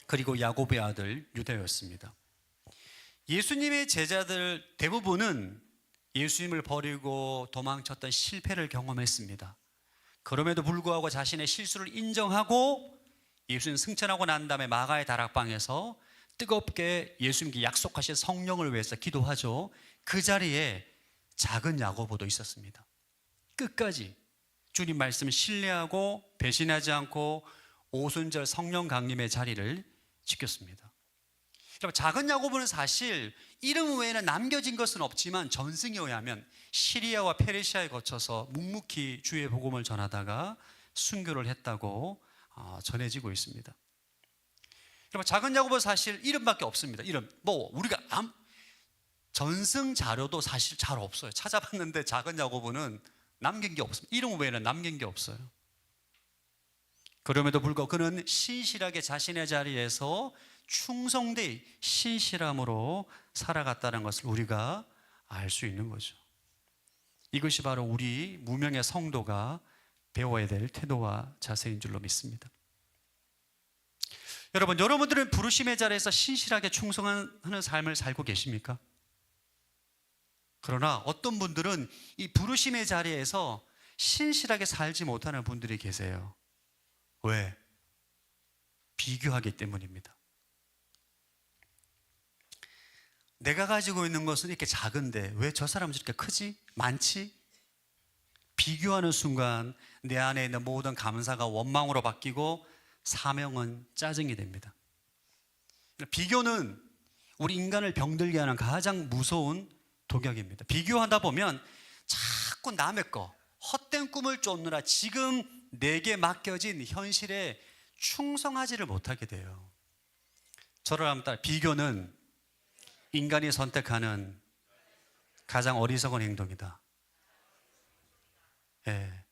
그리고 야고보의 아들 유다였습니다. 예수님의 제자들 대부분은 예수님을 버리고 도망쳤던 실패를 경험했습니다. 그럼에도 불구하고 자신의 실수를 인정하고 예수님 승천하고 난 다음에 마가의 다락방에서 뜨겁게 예수님께 약속하신 성령을 위해서 기도하죠. 그 자리에 작은 야고보도 있었습니다. 끝까지 주님 말씀을 신뢰하고 배신하지 않고 오순절 성령 강림의 자리를 지켰습니다. 여러분, 작은 야고보는 사실 이름 외에는 남겨진 것은 없지만 전승에 의하면 시리아와 페르시아에 거쳐서 묵묵히 주의 복음을 전하다가 순교를 했다고 전해지고 있습니다. 여러분, 작은 야고보 사실 이름밖에 없습니다. 이름 우리가 전승 자료도 사실 잘 없어요. 찾아봤는데 작은 야고보는 남긴 게 없습니다. 이름 외에는 남긴 게 없어요. 그럼에도 불구하고 그는 신실하게 자신의 자리에서 충성되이 신실함으로 살아갔다는 것을 우리가 알 수 있는 거죠. 이것이 바로 우리 무명의 성도가 배워야 될 태도와 자세인 줄로 믿습니다. 여러분들은 부르심의 자리에서 신실하게 충성하는 삶을 살고 계십니까? 그러나 어떤 분들은 이 부르심의 자리에서 신실하게 살지 못하는 분들이 계세요. 왜? 비교하기 때문입니다. 내가 가지고 있는 것은 이렇게 작은데 왜 저 사람은 저렇게 크지? 많지? 비교하는 순간 내 안에 있는 모든 감사가 원망으로 바뀌고 사명은 짜증이 됩니다. 비교는 우리 인간을 병들게 하는 가장 무서운 독약입니다. 비교하다 보면 자꾸 남의 거, 헛된 꿈을 쫓느라 지금 내게 맡겨진 현실에 충성하지를 못하게 돼요. 저를 한번 따라, 비교는 인간이 선택하는 가장 어리석은 행동이다. 예.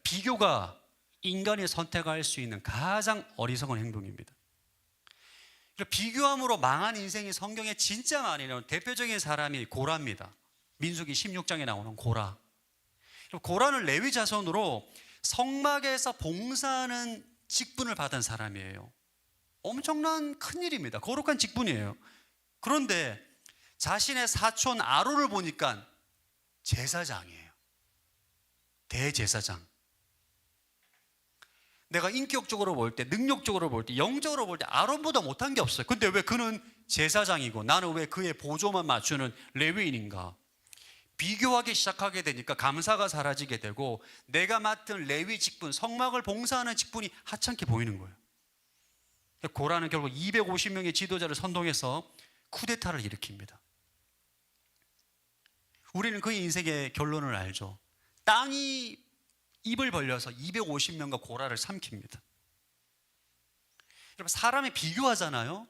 비교가 인간이 선택할 수 있는 가장 어리석은 행동입니다. 비교함으로 망한 인생이 성경에 진짜 많이 나오는 대표적인 사람이 고라입니다. 민수기 16장에 나오는 고라. 고라는 레위 자손으로 성막에서 봉사하는 직분을 받은 사람이에요. 엄청난 큰일입니다. 거룩한 직분이에요. 그런데 자신의 사촌 아론을 보니까 제사장이에요. 대제사장. 내가 인격적으로 볼 때, 능력적으로 볼 때, 영적으로 볼 때 아론보다 못한 게 없어요. 근데 왜 그는 제사장이고 나는 왜 그의 보조만 맞추는 레위인인가? 비교하기 시작하게 되니까 감사가 사라지게 되고 내가 맡은 레위 직분, 성막을 봉사하는 직분이 하찮게 보이는 거예요. 고라는 결국 250명의 지도자를 선동해서 쿠데타를 일으킵니다. 우리는 그의 인생의 결론을 알죠. 땅이 입을 벌려서 250명과 고라를 삼킵니다. 여러분, 사람이 비교하잖아요.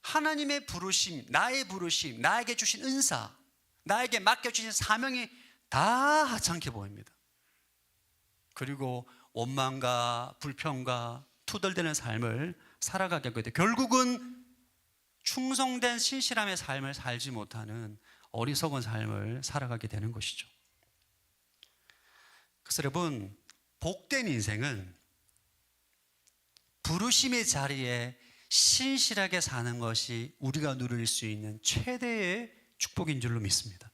하나님의 부르심, 나에게 주신 은사, 나에게 맡겨주신 사명이 다 하찮게 보입니다. 그리고 원망과 불평과 투덜대는 삶을 살아가게 되고 결국은 충성된 신실함의 삶을 살지 못하는 어리석은 삶을 살아가게 되는 것이죠. 그래서 여러분, 복된 인생은 부르심의 자리에 신실하게 사는 것이 우리가 누릴 수 있는 최대의 축복인 줄로 믿습니다.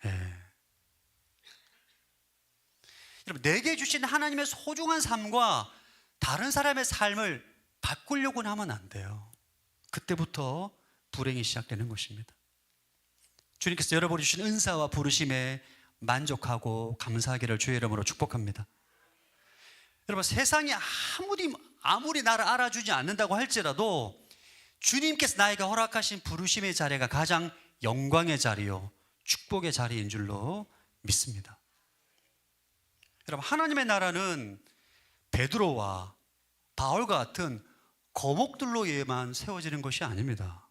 네. 여러분, 내게 주신 하나님의 소중한 삶과 다른 사람의 삶을 바꾸려고는 하면 안 돼요. 그때부터 불행이 시작되는 것입니다. 주님께서 여러분이 주신 은사와 부르심에 만족하고 감사하기를 주의 이름으로 축복합니다. 여러분, 세상이 아무리 나를 알아주지 않는다고 할지라도 주님께서 나에게 허락하신 부르심의 자리가 가장 영광의 자리요 축복의 자리인 줄로 믿습니다. 여러분, 하나님의 나라는 베드로와 바울과 같은 거목들로에만 세워지는 것이 아닙니다.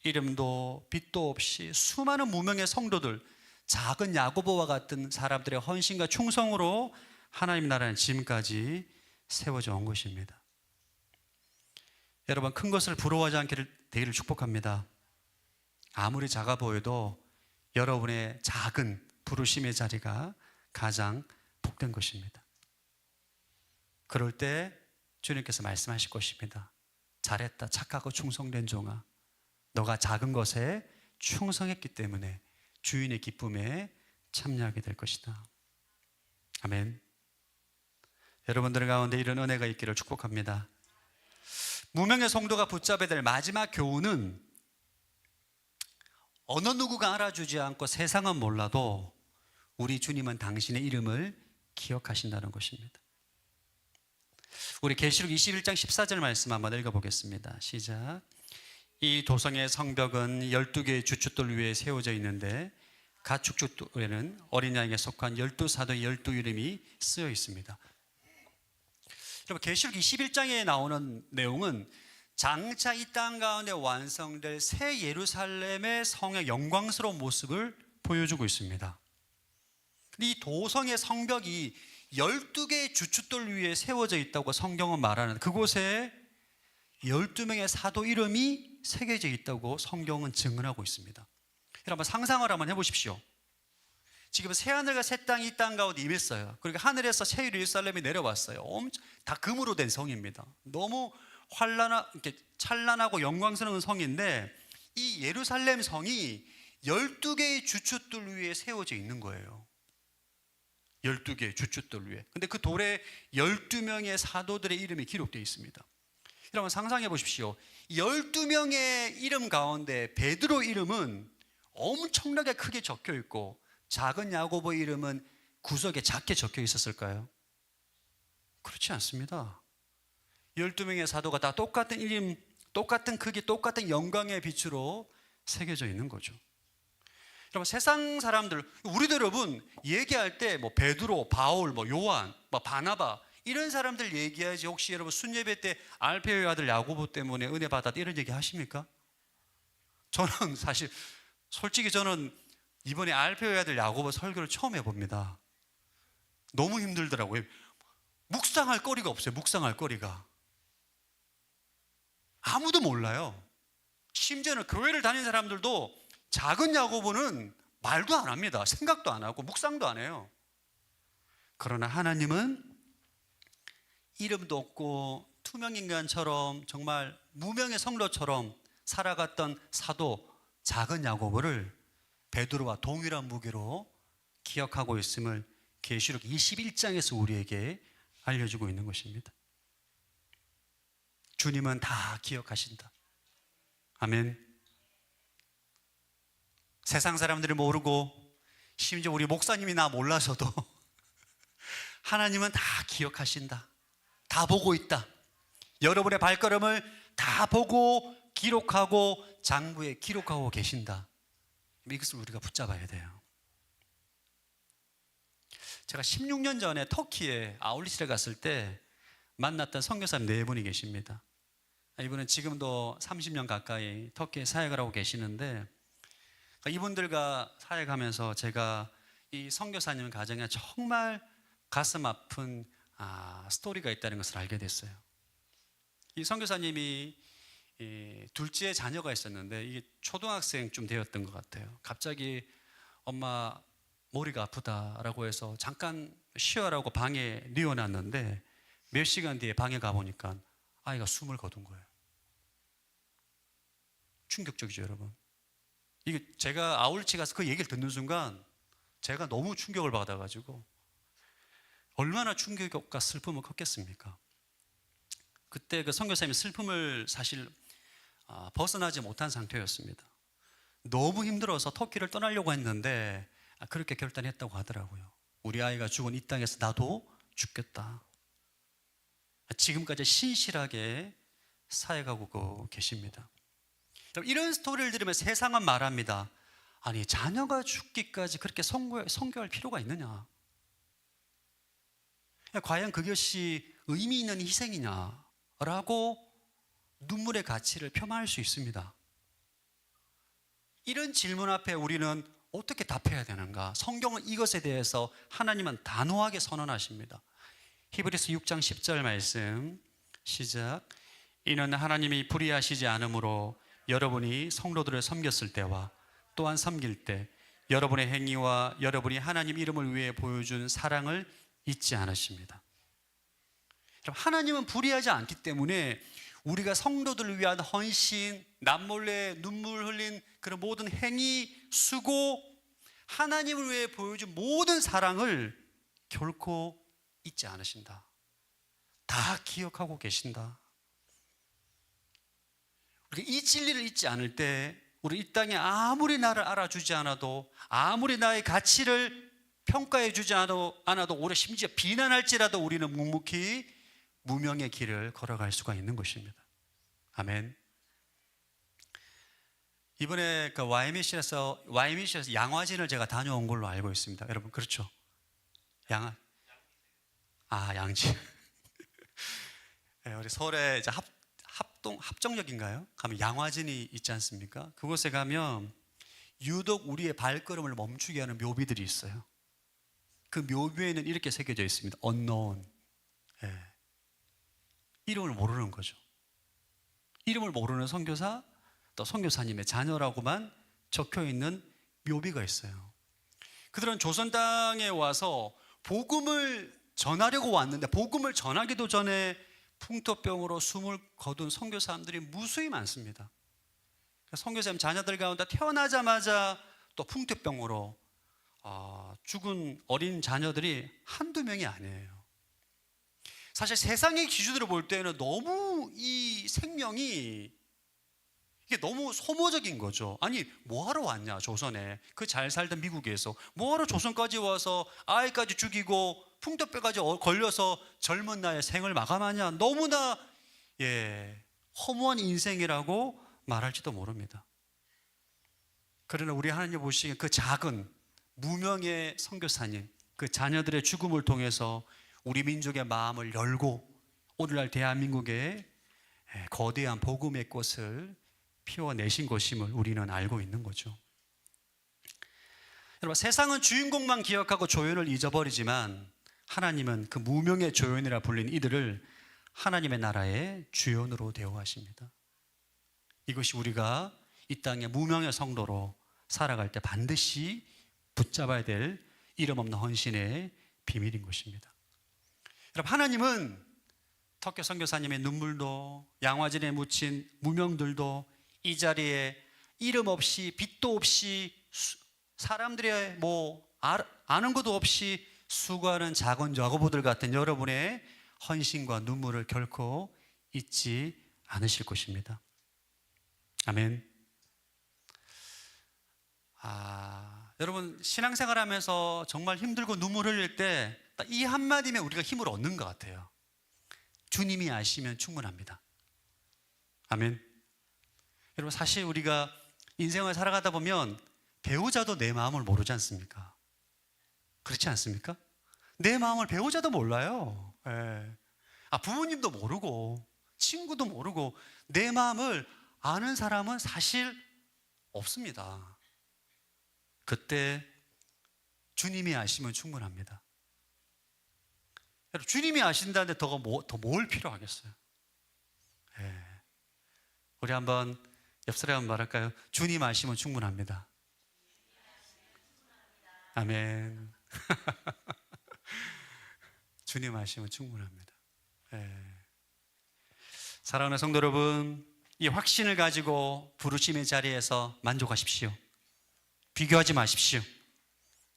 이름도 빛도 없이 수많은 무명의 성도들, 작은 야고보와 같은 사람들의 헌신과 충성으로 하나님 나라는 지금까지 세워져 온 것입니다. 여러분, 큰 것을 부러워하지 않게 되기를 축복합니다. 아무리 작아 보여도 여러분의 작은 부르심의 자리가 가장 복된 것입니다. 그럴 때 주님께서 말씀하실 것입니다. 잘했다, 착하고 충성된 종아. 너가 작은 것에 충성했기 때문에 주인의 기쁨에 참여하게 될 것이다. 아멘. 여러분들 가운데 이런 은혜가 있기를 축복합니다. 무명의 성도가 붙잡아야 될 마지막 교훈은 어느 누구가 알아주지 않고 세상은 몰라도 우리 주님은 당신의 이름을 기억하신다는 것입니다. 우리 계시록 21장 14절 말씀 한번 읽어보겠습니다. 시작. 이 도성의 성벽은 12개의 주춧돌 위에 세워져 있는데 각 주춧돌에는 어린 양에게 속한 12사도의 12 이름이 쓰여 있습니다. 여러분, 계시록 21장에 나오는 내용은 장차 이 땅 가운데 완성될 새 예루살렘의 성의 영광스러운 모습을 보여주고 있습니다. 이 도성의 성벽이 12개의 주춧돌 위에 세워져 있다고 성경은 말하는, 그곳에 12명의 사도 이름이 새겨져 있다고 성경은 증언하고 있습니다. 여러분, 상상을 한번 해보십시오. 지금 새하늘과 새 땅이 이 땅 가운데 임했어요. 그리고 하늘에서 새 예루살렘이 내려왔어요. 다 금으로 된 성입니다. 너무 이렇게 찬란하고 영광스러운 성인데, 이 예루살렘 성이 12개의 주춧돌 위에 세워져 있는 거예요. 12개의 주춧돌 위에. 근데 그 돌에 12명의 사도들의 이름이 기록되어 있습니다. 여러분, 상상해 보십시오. 12명의 이름 가운데 베드로 이름은 엄청나게 크게 적혀 있고, 작은 야고보 이름은 구석에 작게 적혀 있었을까요? 그렇지 않습니다. 12명의 사도가 다 똑같은 이름, 똑같은 크기, 똑같은 영광의 빛으로 새겨져 있는 거죠. 여러분, 세상 사람들, 우리도 여러분 얘기할 때 뭐 베드로, 바울, 뭐 요한, 뭐 바나바 이런 사람들 얘기하지, 혹시 여러분 순예배 때 알페오의 아들 야고보 때문에 은혜 받았다 이런 얘기 하십니까? 저는 사실 솔직히 저는 이번에 알페오의 아들 야고보 설교를 처음 해봅니다. 너무 힘들더라고요. 묵상할 거리가 없어요. 묵상할 거리가. 아무도 몰라요. 심지어는 교회를 다니는 사람들도 작은 야고보는 말도 안 합니다. 생각도 안 하고 묵상도 안 해요. 그러나 하나님은 이름도 없고 투명인간처럼 정말 무명의 성도처럼 살아갔던 사도 작은 야고보를 베드로와 동일한 무게로 기억하고 있음을 계시록 21장에서 우리에게 알려주고 있는 것입니다. 주님은 다 기억하신다. 아멘. 세상 사람들이 모르고 심지어 우리 목사님이 나 몰라서도 하나님은 다 기억하신다. 다 보고 있다. 여러분의 발걸음을 다 보고 기록하고 장부에 기록하고 계신다. 이것을 우리가 붙잡아야 돼요. 제가 16년 전에 터키에 아울리치에 갔을 때 만났던 선교사님 4분이 계십니다. 이분은 지금도 30년 가까이 터키에 사역을 하고 계시는데, 이분들과 사역하면서 제가 이 선교사님 가정에 정말 가슴 아픈 스토리가 있다는 것을 알게 됐어요. 이 선교사님이 둘째 자녀가 있었는데, 이게 초등학생쯤 되었던 것 같아요. 갑자기 엄마 머리가 아프다라고 해서 잠깐 쉬어라고 방에 뉘어놨는데, 몇 시간 뒤에 방에 가보니까 아이가 숨을 거둔 거예요. 충격적이죠, 여러분. 이게 제가 아울치 가서 그 얘기를 듣는 순간 제가 너무 충격을 받아가지고, 얼마나 충격과 슬픔을 컸겠습니까? 그때 그 선교사님이 슬픔을 사실 벗어나지 못한 상태였습니다. 너무 힘들어서 터키를 떠나려고 했는데 그렇게 결단했다고 하더라고요. 우리 아이가 죽은 이 땅에서 나도 죽겠다. 지금까지 신실하게 사역하고 계십니다. 이런 스토리를 들으면 세상은 말합니다. 아니, 자녀가 죽기까지 그렇게 선교할 필요가 있느냐? 과연 그것이 의미 있는 희생이냐? 라고 눈물의 가치를 표명할 수 있습니다. 이런 질문 앞에 우리는 어떻게 답해야 되는가? 성경은 이것에 대해서 하나님은 단호하게 선언하십니다. 히브리서 6장 10절 말씀 시작. 이는 하나님이 불의하시지 않으므로 여러분이 성도들을 섬겼을 때와 또한 섬길 때 여러분의 행위와 여러분이 하나님 이름을 위해 보여준 사랑을 잊지 않으십니다. 하나님은 불의하지 않기 때문에 우리가 성도들을 위한 헌신, 남몰래 눈물 흘린 그런 모든 행위, 수고, 하나님을 위해 보여준 모든 사랑을 결코 잊지 않으신다. 다 기억하고 계신다. 우리가 이 진리를 잊지 않을 때 우리 이 땅에 아무리 나를 알아주지 않아도, 아무리 나의 가치를 평가해 주지 않아도, 오히려 심지어 비난할지라도 우리는 묵묵히 무명의 길을 걸어갈 수가 있는 것입니다. 아멘. 이번에 그 YMC에서 양화진을 제가 다녀온 걸로 알고 있습니다. 여러분 그렇죠? 양진. 네, 우리 서울에 이제 합정역인가요? 가면 양화진이 있지 않습니까? 그곳에 가면 유독 우리의 발걸음을 멈추게 하는 묘비들이 있어요. 그 묘비에는 이렇게 새겨져 있습니다. unknown. 네. 이름을 모르는 거죠. 이름을 모르는 선교사, 또 선교사님의 자녀라고만 적혀 있는 묘비가 있어요. 그들은 조선 땅에 와서 복음을 전하려고 왔는데, 복음을 전하기도 전에 풍토병으로 숨을 거둔 선교사님들이 무수히 많습니다. 선교사님 자녀들 가운데 태어나자마자 또 풍토병으로 죽은 어린 자녀들이 한두 명이 아니에요. 사실 세상의 기준으로 볼 때는 너무 이 생명이 이게 너무 소모적인 거죠. 아니 뭐하러 왔냐 조선에, 그 잘 살던 미국에서 뭐하러 조선까지 와서 아이까지 죽이고 풍토병까지 걸려서 젊은 나이에 생을 마감하냐. 너무나 허무한 인생이라고 말할지도 모릅니다. 그러나 우리 하나님 보시기에 그 작은 무명의 선교사님, 그 자녀들의 죽음을 통해서 우리 민족의 마음을 열고 오늘날 대한민국에 거대한 복음의 꽃을 피워내신 것임을 우리는 알고 있는 거죠. 여러분, 세상은 주인공만 기억하고 조연을 잊어버리지만 하나님은 그 무명의 조연이라 불린 이들을 하나님의 나라의 주연으로 대우하십니다. 이것이 우리가 이 땅의 무명의 성도로 살아갈 때 반드시 붙잡아야 될 이름 없는 헌신의 비밀인 것입니다. 여러분, 하나님은 덕교 선교사님의 눈물도, 양화진에 묻힌 무명들도 이 자리에 이름 없이 빛도 없이 사람들의 아는 것도 없이 수고하는 작은 야고보들 같은 여러분의 헌신과 눈물을 결코 잊지 않으실 것입니다. 아멘. 여러분, 신앙생활하면서 정말 힘들고 눈물 흘릴 때 이 한마디면 우리가 힘을 얻는 것 같아요. 주님이 아시면 충분합니다. 아멘. 여러분, 사실 우리가 인생을 살아가다 보면 배우자도 내 마음을 모르지 않습니까? 그렇지 않습니까? 내 마음을 배우자도 몰라요. 부모님도 모르고 친구도 모르고 내 마음을 아는 사람은 사실 없습니다. 그때 주님이 아시면 충분합니다. 여러분, 주님이 아신다는데 더 뭘 필요하겠어요? 우리 한번 옆 사람 말할까요? 주님 아시면 충분합니다. 아멘. 주님 아시면 충분합니다. 사랑하는 성도 여러분, 이 확신을 가지고 부르심의 자리에서 만족하십시오. 비교하지 마십시오.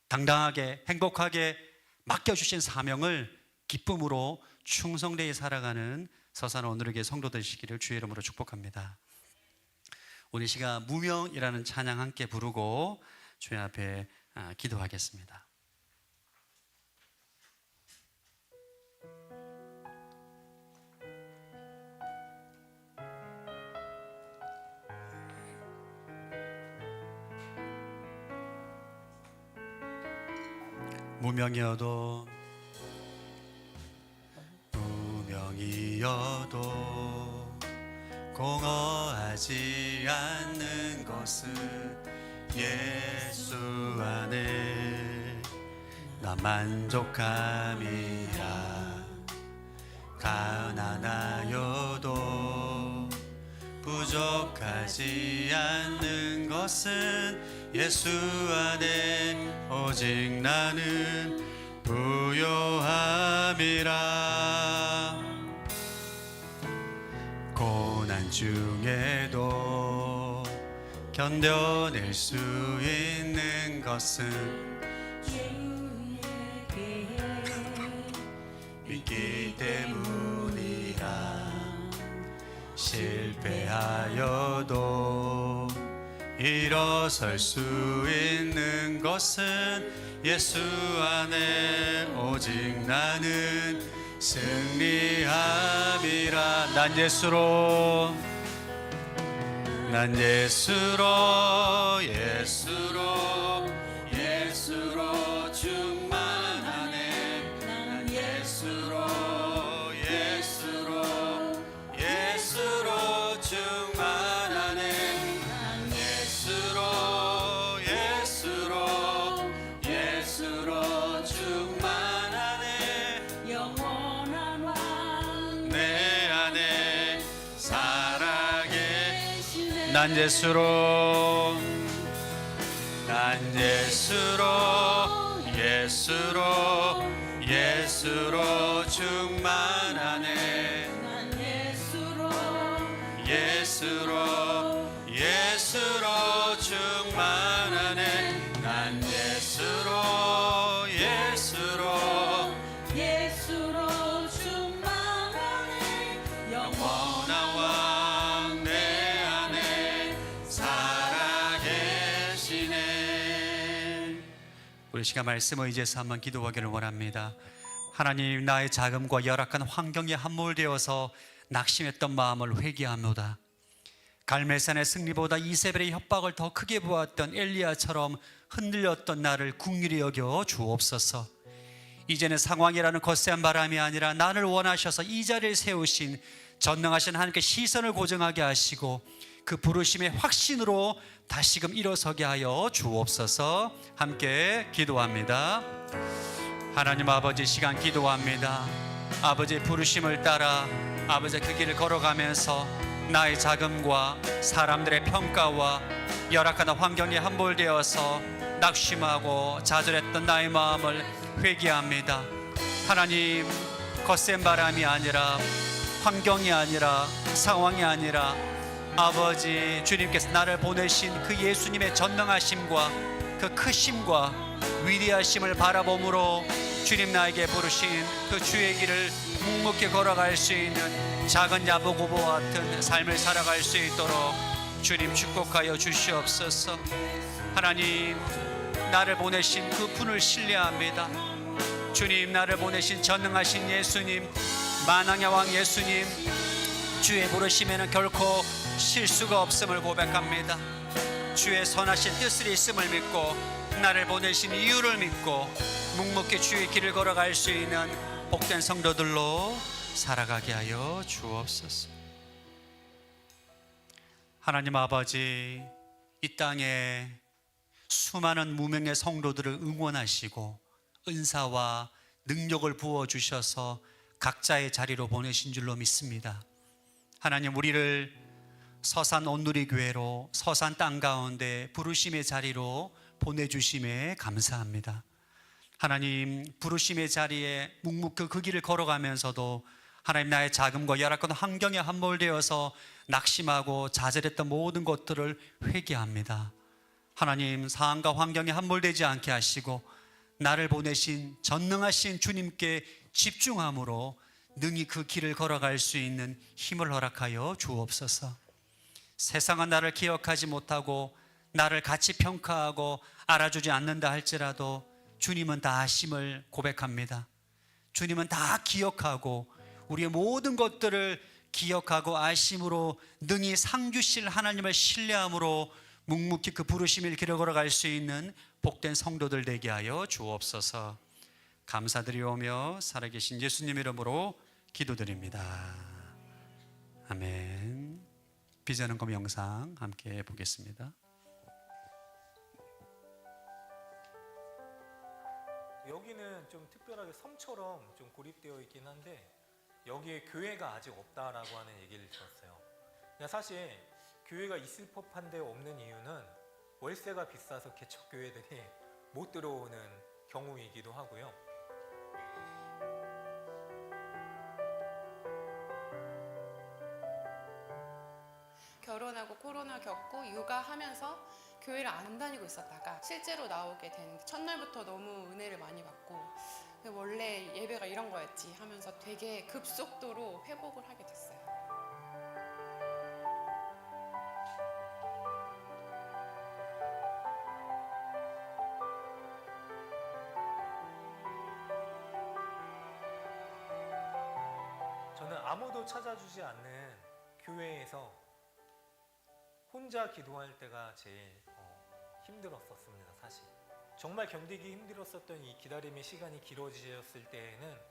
당당하게 행복하게 맡겨주신 사명을 기쁨으로 충성되이 살아가는 서산 오늘의 성도 되시기를 주의 이름으로 축복합니다. 오늘 시간 무명이라는 찬양 함께 부르고 주님 앞에 기도하겠습니다. 무명이어도 공허하지 않는 것은 예수 안에 나 만족함이라. 가난하여도 부족하지 않는 것은 예수 안에 오직 나는 부요함이라. 고난 중에도 견뎌낼 수 있는 것은 믿기 때문이라. 실패하여도 일어설 수 있는 것은 예수 안에 오직 나는 승리함이라. 난 예수로 충만하네. 난 예수로 충만하네. 난 예수로 충만하네. 영원한 왕 내 안에 살아계시네. 난 예수로 충만하네. 난 예수로 충만하네. 난 예수로 충만하네. 영원한 왕 내 안에 살아계시네. 우리 시간 말씀을 의지해서 한번 기도하기를 원합니다. 하나님, 나의 자금과 열악한 환경에 함몰되어서 낙심했던 마음을 회개합니다. 갈멜산의 승리보다 이세벨의 협박을 더 크게 보았던 엘리야처럼 흔들렸던 나를 긍휼히 여겨 주옵소서. 이제는 상황이라는 거센 바람이 아니라 나를 원하셔서 이 자리에 세우신 전능하신 하나님께 시선을 고정하게 하시고 그 부르심의 확신으로 다시금 일어서게 하여 주옵소서. 함께 기도합니다. 하나님 아버지, 시간 기도합니다. 아버지의 부르심을 따라 아버지의 그 길을 걸어가면서 나의 자금과 사람들의 평가와 열악한 환경에 함몰되어서 낙심하고 좌절했던 나의 마음을 회개합니다. 하나님, 거센 바람이 아니라, 환경이 아니라, 상황이 아니라 아버지 주님께서 나를 보내신 그 예수님의 전능하심과 그 크심과 위대하심을 바라봄으로 주님 나에게 부르신 그 주의 길을 묵묵히 걸어갈 수 있는 작은 야고보와 같은 삶을 살아갈 수 있도록 주님 축복하여 주시옵소서. 하나님, 나를 보내신 그 분을 신뢰합니다. 주님, 나를 보내신 전능하신 예수님, 만왕의 왕 예수님, 주의 부르심에는 결코 실수가 없음을 고백합니다. 주의 선하신 뜻을 있음을 믿고 나를 보내신 이유를 믿고 묵묵히 주의 길을 걸어갈 수 있는 복된 성도들로 살아가게 하여 주옵소서. 하나님 아버지, 이 땅에 수많은 무명의 성도들을 응원하시고 은사와 능력을 부어주셔서 각자의 자리로 보내신 줄로 믿습니다. 하나님, 우리를 서산 온누리교회로 서산 땅 가운데 부르심의 자리로 보내주심에 감사합니다. 하나님, 부르심의 자리에 묵묵히 그 길을 걸어가면서도 하나님, 나의 자금과 열악한 환경에 함몰되어서 낙심하고 좌절했던 모든 것들을 회개합니다. 하나님, 상황과 환경에 함몰되지 않게 하시고 나를 보내신 전능하신 주님께 집중함으로 능히 그 길을 걸어갈 수 있는 힘을 허락하여 주옵소서. 세상은 나를 기억하지 못하고 나를 같이 평가하고 알아주지 않는다 할지라도 주님은 다 아심을 고백합니다. 주님은 다 기억하고 우리의 모든 것들을 기억하고 아심으로 능히 상 주실 하나님을 신뢰함으로 묵묵히 그 부르심을 길을 걸어갈 수 있는 복된 성도들 되게 하여 주옵소서. 감사드리오며 살아계신 예수님 이름으로 기도드립니다. 아멘. 비전은검 영상 함께 보겠습니다. 여기는 좀 특별하게 섬처럼 좀 고립되어 있긴 한데 여기에 교회가 아직 없다라고 하는 얘기를 들었어요. 그냥 사실 교회가 있을 법한데 없는 이유는 월세가 비싸서 개척교회들이 못 들어오는 경우이기도 하고요. 결혼하고 코로나 겪고 육아하면서 교회를 안 다니고 있었다가 실제로 나오게 되는데 첫날부터 너무 은혜를 많이 받고 원래 예배가 이런 거였지 하면서 되게 급속도로 회복을 하게 됐어요. 아무도 찾아주지 않는 교회에서 혼자 기도할 때가 제일 힘들었었습니다. 사실 정말 견디기 힘들었었던 이 기다림의 시간이 길어지셨을 때에는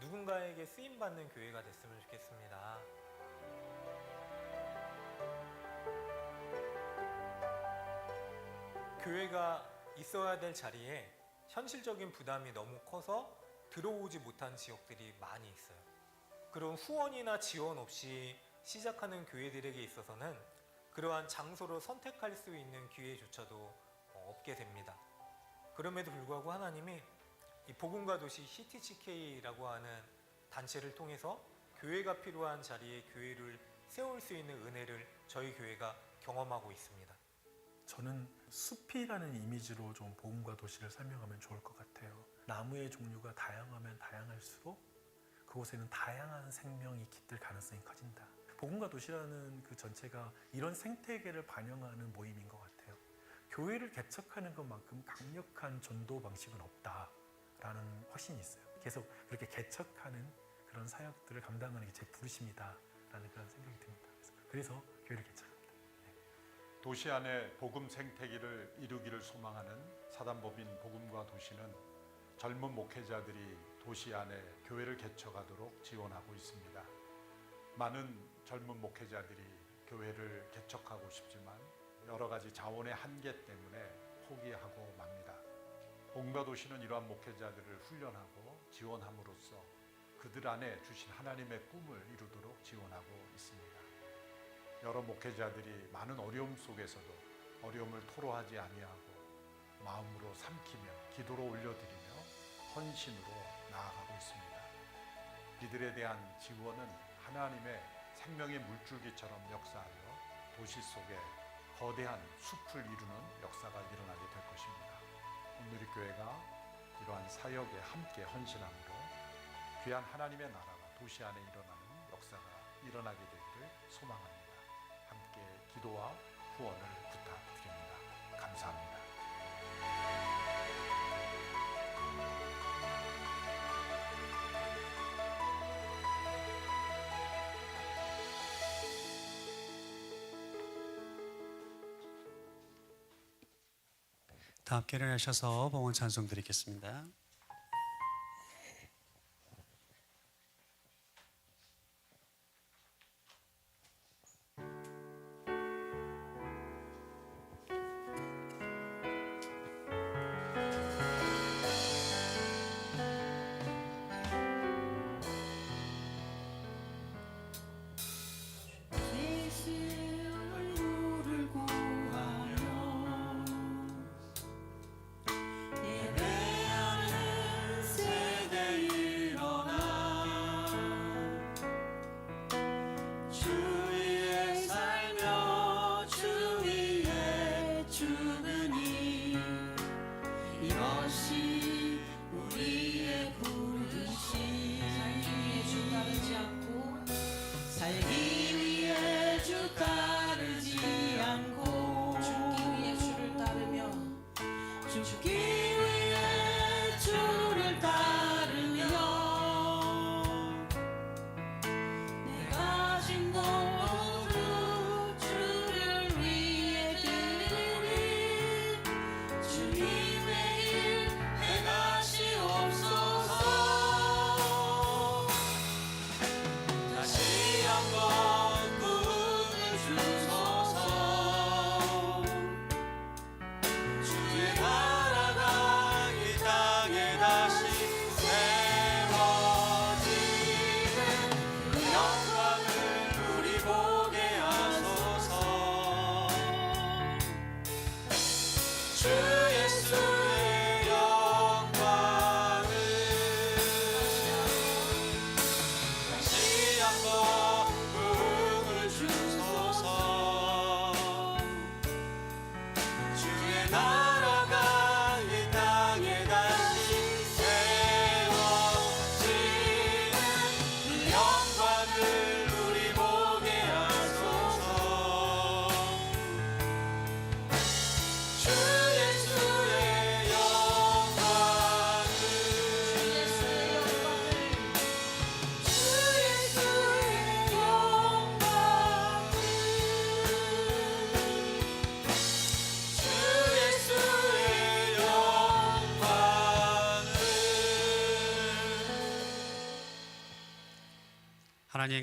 누군가에게 쓰임받는 교회가 됐으면 좋겠습니다. 교회가 있어야 될 자리에 현실적인 부담이 너무 커서 들어오지 못한 지역들이 많이 있어요. 그런 후원이나 지원 없이 시작하는 교회들에게 있어서는 그러한 장소를 선택할 수 있는 기회조차도 없게 됩니다. 그럼에도 불구하고 하나님이 이 복음과 도시 CTGK라고 하는 단체를 통해서 교회가 필요한 자리에 교회를 세울 수 있는 은혜를 저희 교회가 경험하고 있습니다. 저는 숲이라는 이미지로 좀 복음과 도시를 설명하면 좋을 것 같아요. 나무의 종류가 다양하면 다양할수록 그곳에는 다양한 생명이 깃들 가능성이 커진다. 복음과 도시라는 그 전체가 이런 생태계를 반영하는 모임인 것 같아요. 교회를 개척하는 것만큼 강력한 전도 방식은 없다라는 확신이 있어요. 계속 그렇게 개척하는 그런 사역들을 감당하는 게 제 부르심이다라는 그런 생각이 듭니다. 그래서 교회를 개척합니다. 도시 안에 복음 생태계를 이루기를 소망하는 사단법인 복음과 도시는 젊은 목회자들이 도시 안에 교회를 개척하도록 지원하고 있습니다. 많은 젊은 목회자들이 교회를 개척하고 싶지만 여러 가지 자원의 한계 때문에 포기하고 맙니다. 복음과 도시는 이러한 목회자들을 훈련하고 지원함으로써 그들 안에 주신 하나님의 꿈을 이루도록 지원하고 있습니다. 여러 목회자들이 많은 어려움 속에서도 어려움을 토로하지 아니하고 마음으로 삼키며 기도로 올려드리며 헌신으로 나아가고 있습니다. 이들에 대한 지원은 하나님의 생명의 물줄기처럼 역사하여 도시 속에 거대한 숲을 이루는 역사가 일어나게 될 것입니다. 온누리교회가 이러한 사역에 함께 헌신함으로 귀한 하나님의 나라가 도시 안에 일어나는 역사가 일어나게 되기를 소망합니다. 함께 기도와 후원을 부탁드립니다. 감사합니다. 다 함께 일어나셔서 봉헌 찬송 드리겠습니다. 주의 나라가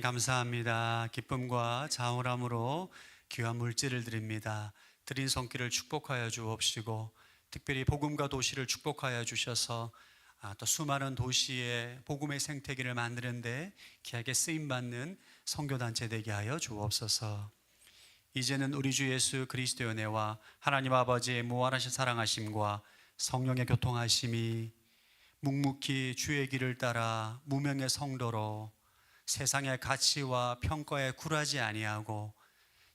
하나님 감사합니다. 기쁨과 자원함으로 귀한 물질을 드립니다. 드린 손길을 축복하여 주옵시고 특별히 복음과 도시를 축복하여 주셔서 또 수많은 도시의 복음의 생태계를 만드는데 귀하게 쓰임받는 선교단체 되게 하여 주옵소서. 이제는 우리 주 예수 그리스도의 은혜와 하나님 아버지의 무한하신 사랑하심과 성령의 교통하심이 묵묵히 주의 길을 따라 무명의 성도로 세상의 가치와 평가에 굴하지 아니하고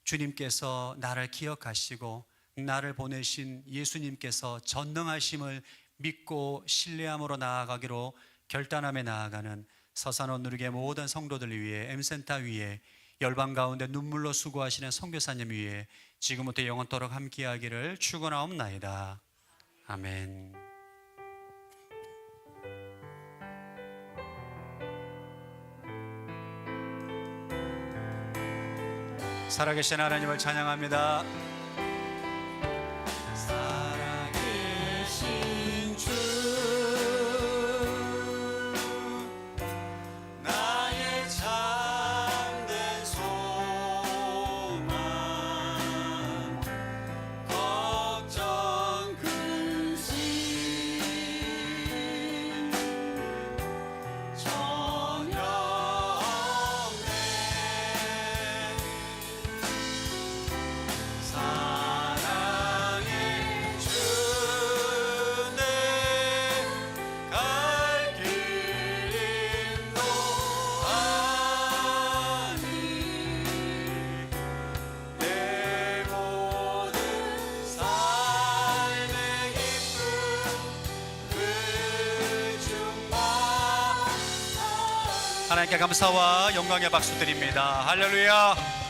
주님께서 나를 기억하시고 나를 보내신 예수님께서 전능하심을 믿고 신뢰함으로 나아가기로 결단하며 나아가는 서산원 누리개 모든 성도들 위해 M센터 위에 열방 가운데 눈물로 수고하시는 선교사님 위에 지금부터 영원토록 함께하기를 축원하옵나이다. 아멘. 살아계신 하나님을 찬양합니다. 살아계신 주 나의 참된 소망 걱정 근심 전혀 없네. 사랑의 주 내 갈 길 인도하니 내 모든 삶의 기쁨 그 중과 하나님께 감사와 영광의 박수 드립니다. 할렐루야.